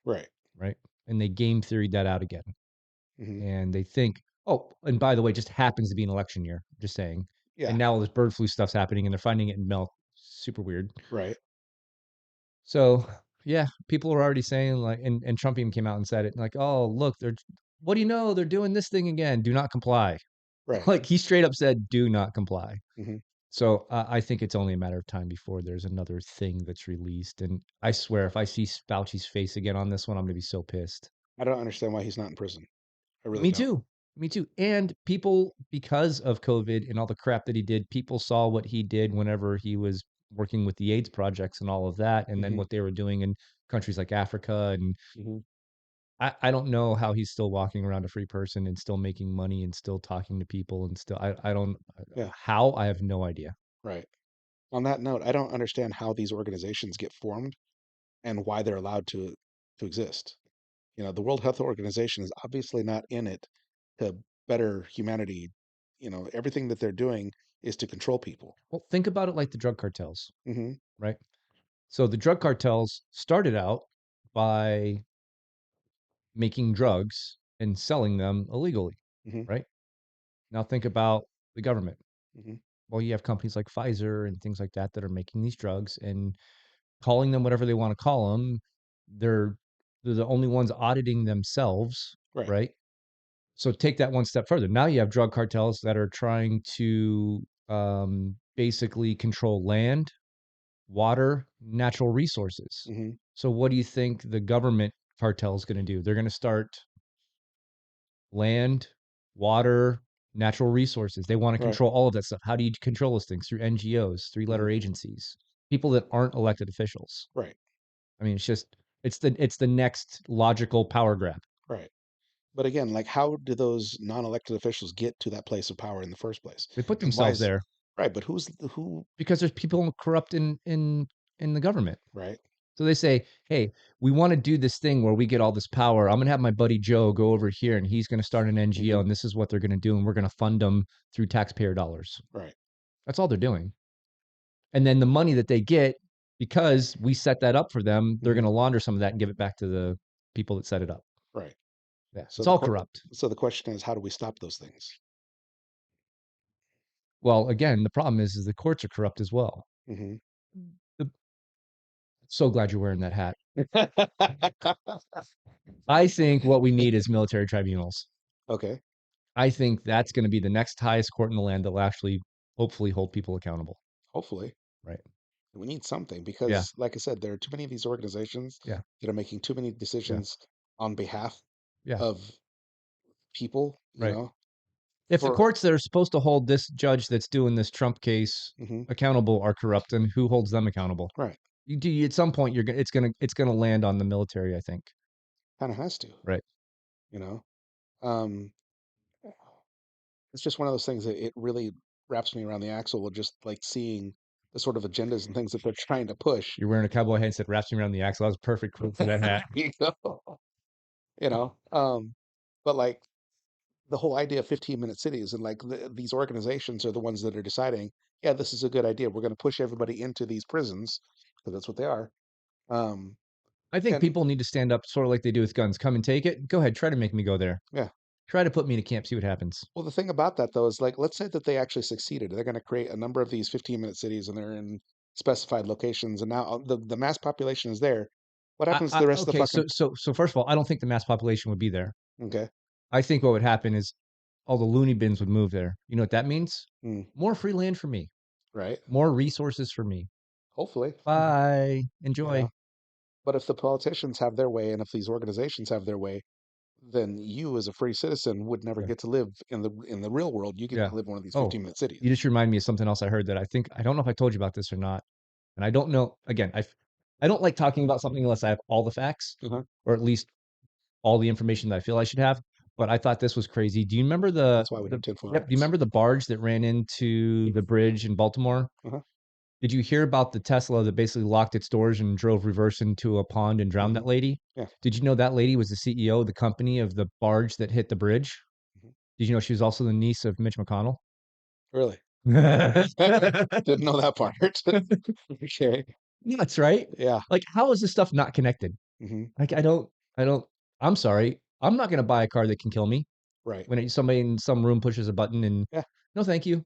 Right. right? And they game theoried that out again, Hmm. and they think, oh, and by the way, it just happens to be an election year, just saying. And Yeah. now all this bird flu stuff's happening, and they're finding it in milk. Super weird. Right. So yeah, people are already saying like, and Trump even came out and said it, like, oh look, they're what do you know? They're doing this thing again. Do not comply. Right. Like he straight up said, do not comply. Hmm. So I think it's only a matter of time before there's another thing that's released. And I swear, if I see Fauci's face again on this one, I'm gonna be so pissed. I don't understand why he's not in prison. I really Me don't. too. Me too. And people, because of COVID and all the crap that he did, people saw what he did whenever he was working with the AIDS projects and all of that, and then Hmm. what they were doing in countries like Africa. And Hmm. I don't know how he's still walking around a free person and still making money and still talking to people and still, I don't, Yeah. how, I have no idea. Right. On that note, I don't understand how these organizations get formed and why they're allowed to exist. The World Health Organization is obviously not in it to better humanity. Everything that they're doing is to control people. Well, think about it like the drug cartels, Hmm. right? So the drug cartels started out by making drugs and selling them illegally, Hmm. right? Now think about the government. Hmm. Well, you have companies like Pfizer and things like that are making these drugs and calling them whatever they want to call them. They're they're the only ones auditing themselves, Right. right? So take that one step further. Now you have drug cartels that are trying to basically control land, water, natural resources. Hmm. So what do you think the government cartel is going to do? They're going to start land, water, natural resources. They want to Right. control all of that stuff. How do you control those things? Through NGOs, Hmm. three-letter agencies, people that aren't elected officials. Right. I mean, it's the next logical power grab. Right. But again, like, how do those non-elected officials get to that place of power in the first place? They put And why themselves is there right? But who? because there's people corrupt in the government. Right. So they say, "Hey, we want to do this thing where we get all this power. I'm going to have my buddy Joe go over here and he's going to start an NGO Hmm. and this is what they're going to do and we're going to fund them through taxpayer dollars." Right. That's all they're doing. And then the money that they get, because we set that up for them, they're going Hmm. to launder some of that and give it back to the people that set it up. Right. Yeah, So it's the all que- corrupt. so the question is, how do we stop those things? Well, again, the problem is the courts are corrupt as well. Hmm. The, so glad you're wearing that hat. I think what we need is military tribunals. Okay. I think that's going to be the next highest court in the land that will actually, hopefully, hold people accountable. Hopefully, Right? we need something Yeah. because, like I said, there are too many of these organizations Yeah. that are making too many Yeah. decisions on behalf Yeah. of people. Right. If the For courts that are supposed to hold this judge that's doing this Trump case hmm accountable are corrupt, then who holds them accountable? right, You do at some point it's gonna land on the military, I think. kind of has to. Right. You know, um, it's just one of those things that it really wraps me around the axle with just like seeing the sort of agendas and things that they're trying to push. You're wearing a cowboy hat that wraps me around the axle. That was perfect quote for that hat. You know, you know, but like the whole idea of 15-minute cities and like these organizations are the ones that are deciding, yeah, this is a good idea. We're going to push everybody into these prisons because that's what they are. Um, I think and people need to stand up sort of like they do with guns. Come and take it. Go ahead, try to make me go there. yeah, Try to put me in a camp, see what happens. well, the thing about that though is like, let's say that they actually succeeded. They're going to create a number of these 15-minute cities and they're in specified locations. And now the mass population is there. What happens to the rest of the Okay, fucking, so first of all, I don't think the mass population would be there. okay. I think what would happen is all the loony bins would move there. You know what that means? Mm, More free land for me, right. more resources for me. Hopefully, Bye. you Enjoy. know, but if the politicians have their way and if these organizations have their way, then you as a free citizen would never Yeah. get to live in the real world. You get Yeah. to live in one of these Oh, 15-minute cities. you just remind me of something else I heard that I don't know if I told you about this or not. And I don't know, again, I don't like talking about something unless I have all the facts Uh-huh. or at least all the information that I feel I should have. But I thought this was crazy. Do you remember the That's why we have the tinfoil yep, do you hats. remember the barge that ran into the bridge in Baltimore? Uh-huh. Did you hear about the Tesla that basically locked its doors and drove reverse into a pond and drowned Hmm. that lady? Yeah. Did you know that lady was the CEO of the company of the barge that hit the bridge? Hmm. Did you know she was also the niece of Mitch McConnell? Really? Nuts, Didn't know that part. Okay. right? Yeah. Like, how is this stuff not connected? Hmm. Like, I don't, I'm sorry. I'm not going to buy a car that can kill me Right. when somebody in some room pushes a button and Yeah. no, thank you.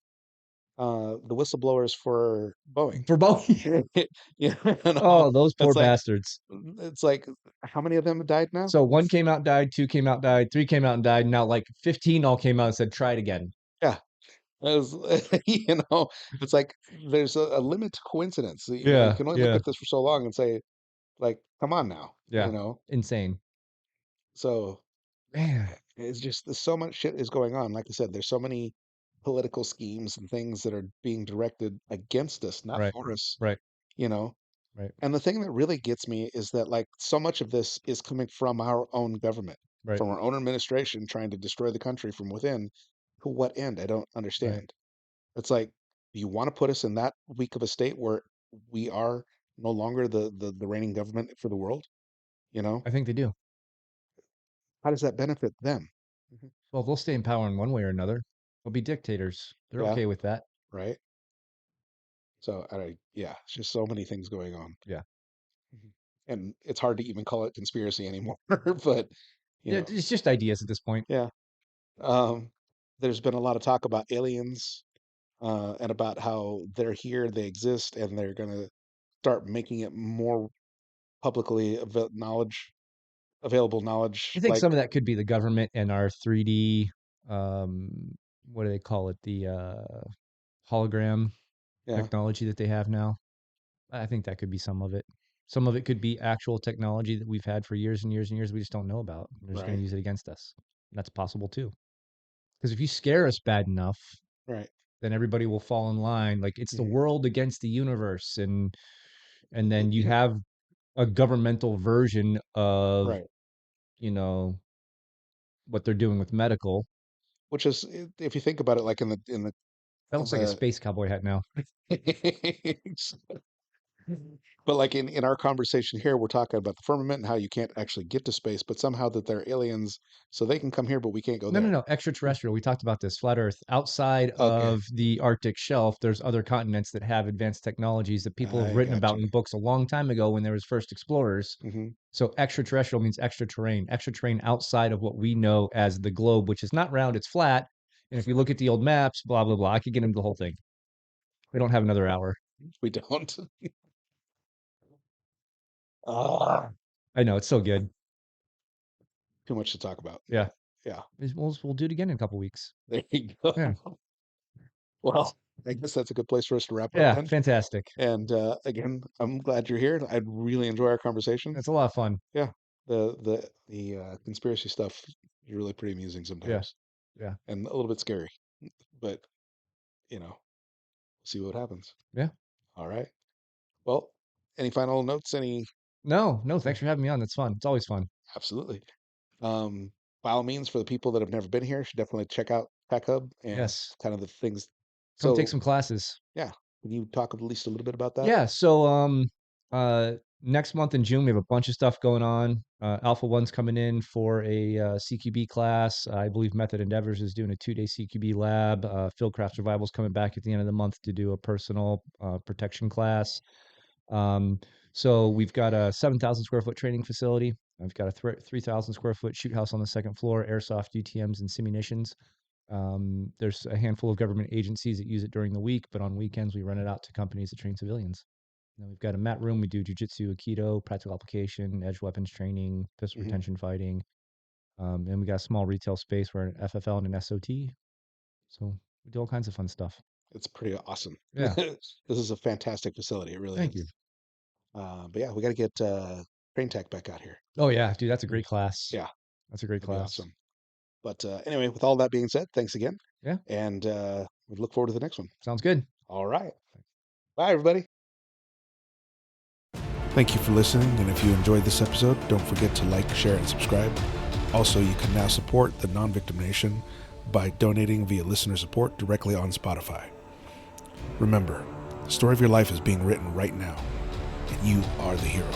The whistleblowers for Boeing. For both. Yeah, you know, Oh, those poor it's like bastards. it's like how many of them have died now? So one came out, died, two came out, died, three came out and died. Now like 15 all came out and said, try it again. Yeah, it was, it's like there's a limit to coincidence. You Yeah, can only look yeah, at this for so long and say, like, come on now, yeah. Insane. So Man, it's just there's so much shit is going on. Like I said, there's so many political schemes and things that are being directed against us, not right, for us, right, you know. right, And the thing that really gets me is that like so much of this is coming from our own government, right, from our own administration trying to destroy the country from within. To what end? I don't right. understand. It's like, do you want to put us in that weak of a state where we are no longer the reigning government for the world? You know, I think they do. how does that benefit them? Mhm. Well, they'll stay in power in one way or another. They'll be dictators. They're Yeah, okay with that. right. So yeah, it's just so many things going on. Yeah. Mhm. And it's hard to even call it conspiracy anymore, but you Yeah, know, it's just ideas at this point. yeah. Um, there's been a lot of talk about aliens, and about how they're here, they exist, and they're gonna start making it more publicly available I knowledge. think Like, some of that could be the government and our 3D, what do they call it? The hologram yeah, technology that they have now. I think that could be some of it. Some of it could be actual technology that we've had for years and years and years we just don't know about. They're just going right, to use it against us. That's possible too. Because if you scare us bad enough, right, then everybody will fall in line. Like it's the mhm, world against the universe, and then you have a governmental version of right. you know what they're doing with medical. Which is, if you think about it, like That in looks like a the space cowboy hat now. but like in our conversation here, we're talking about the firmament and how you can't actually get to space, but somehow that they're aliens, so they can come here, but we can't go No, no, there. no. Extraterrestrial. We talked about this. Flat Earth. Outside Okay, of the Arctic shelf, there's other continents that have advanced technologies that people have I written got about you. in books a long time ago when there was first explorers. Hmm. So extraterrestrial means extra terrain outside of what we know as the globe, which is not round, it's flat. And if you look at the old maps, blah, blah, blah, I could get into the whole thing. We don't have another hour. We don't. Ah, I know it's so good. too much to talk about. Yeah. Yeah, We'll do it again in a couple weeks. there you go. Yeah. Well, I guess that's a good place for us to wrap up Yeah. then. Fantastic. And again, I'm glad you're here. I really enjoy our conversation. It's a lot of fun. Yeah, the conspiracy stuff is really pretty amusing Yeah. sometimes, Yeah. and a little bit scary, but you know, see what happens. Yeah. All right. Well, any final notes? Any? No, no. Yeah, Thanks for having me on. That's fun. It's always fun. absolutely. By all means, for the people that have never been here, should definitely check out Tech Hub and Yes. kind of the things. Come take So, some classes. yeah, can you talk at least a little bit about that? Yeah, so uh next month in June we have a bunch of stuff going on. Alpha One's coming in for a CQB class. I believe Method Endeavors is doing a 2-day CQB lab. Fieldcraft Survival's coming back at the end of the month to do a personal protection class. Um, so we've got a 7,000 square foot training facility. I've got a 3,000 square foot shoot house on the second floor, airsoft UTMs and simunitions. There's a handful of government agencies that use it during the week, but on weekends we rent it out to companies that train civilians. Now we've got a mat room. We do jujitsu, aikido, practical application, edge weapons training, pistol Hmm. retention fighting, and we got a small retail space where an FFL and an SOT. So we do all kinds of fun stuff. It's pretty awesome. Yeah, This is a fantastic facility. It really thank you. is. But yeah, we got to get Train Tech back out here. Oh yeah, dude, that's a Mm. great class. Yeah, That's a great that'd be class. awesome. But anyway, with all that being said, thanks again, Yeah, and we look forward to the next one. sounds good. All right. Bye, everybody. Thank you for listening, and if you enjoyed this episode, don't forget to like, share, and subscribe. Also, you can now support the Non-Victim Nation by donating via listener support directly on Spotify. Remember, the story of your life is being written right now, and you are the hero.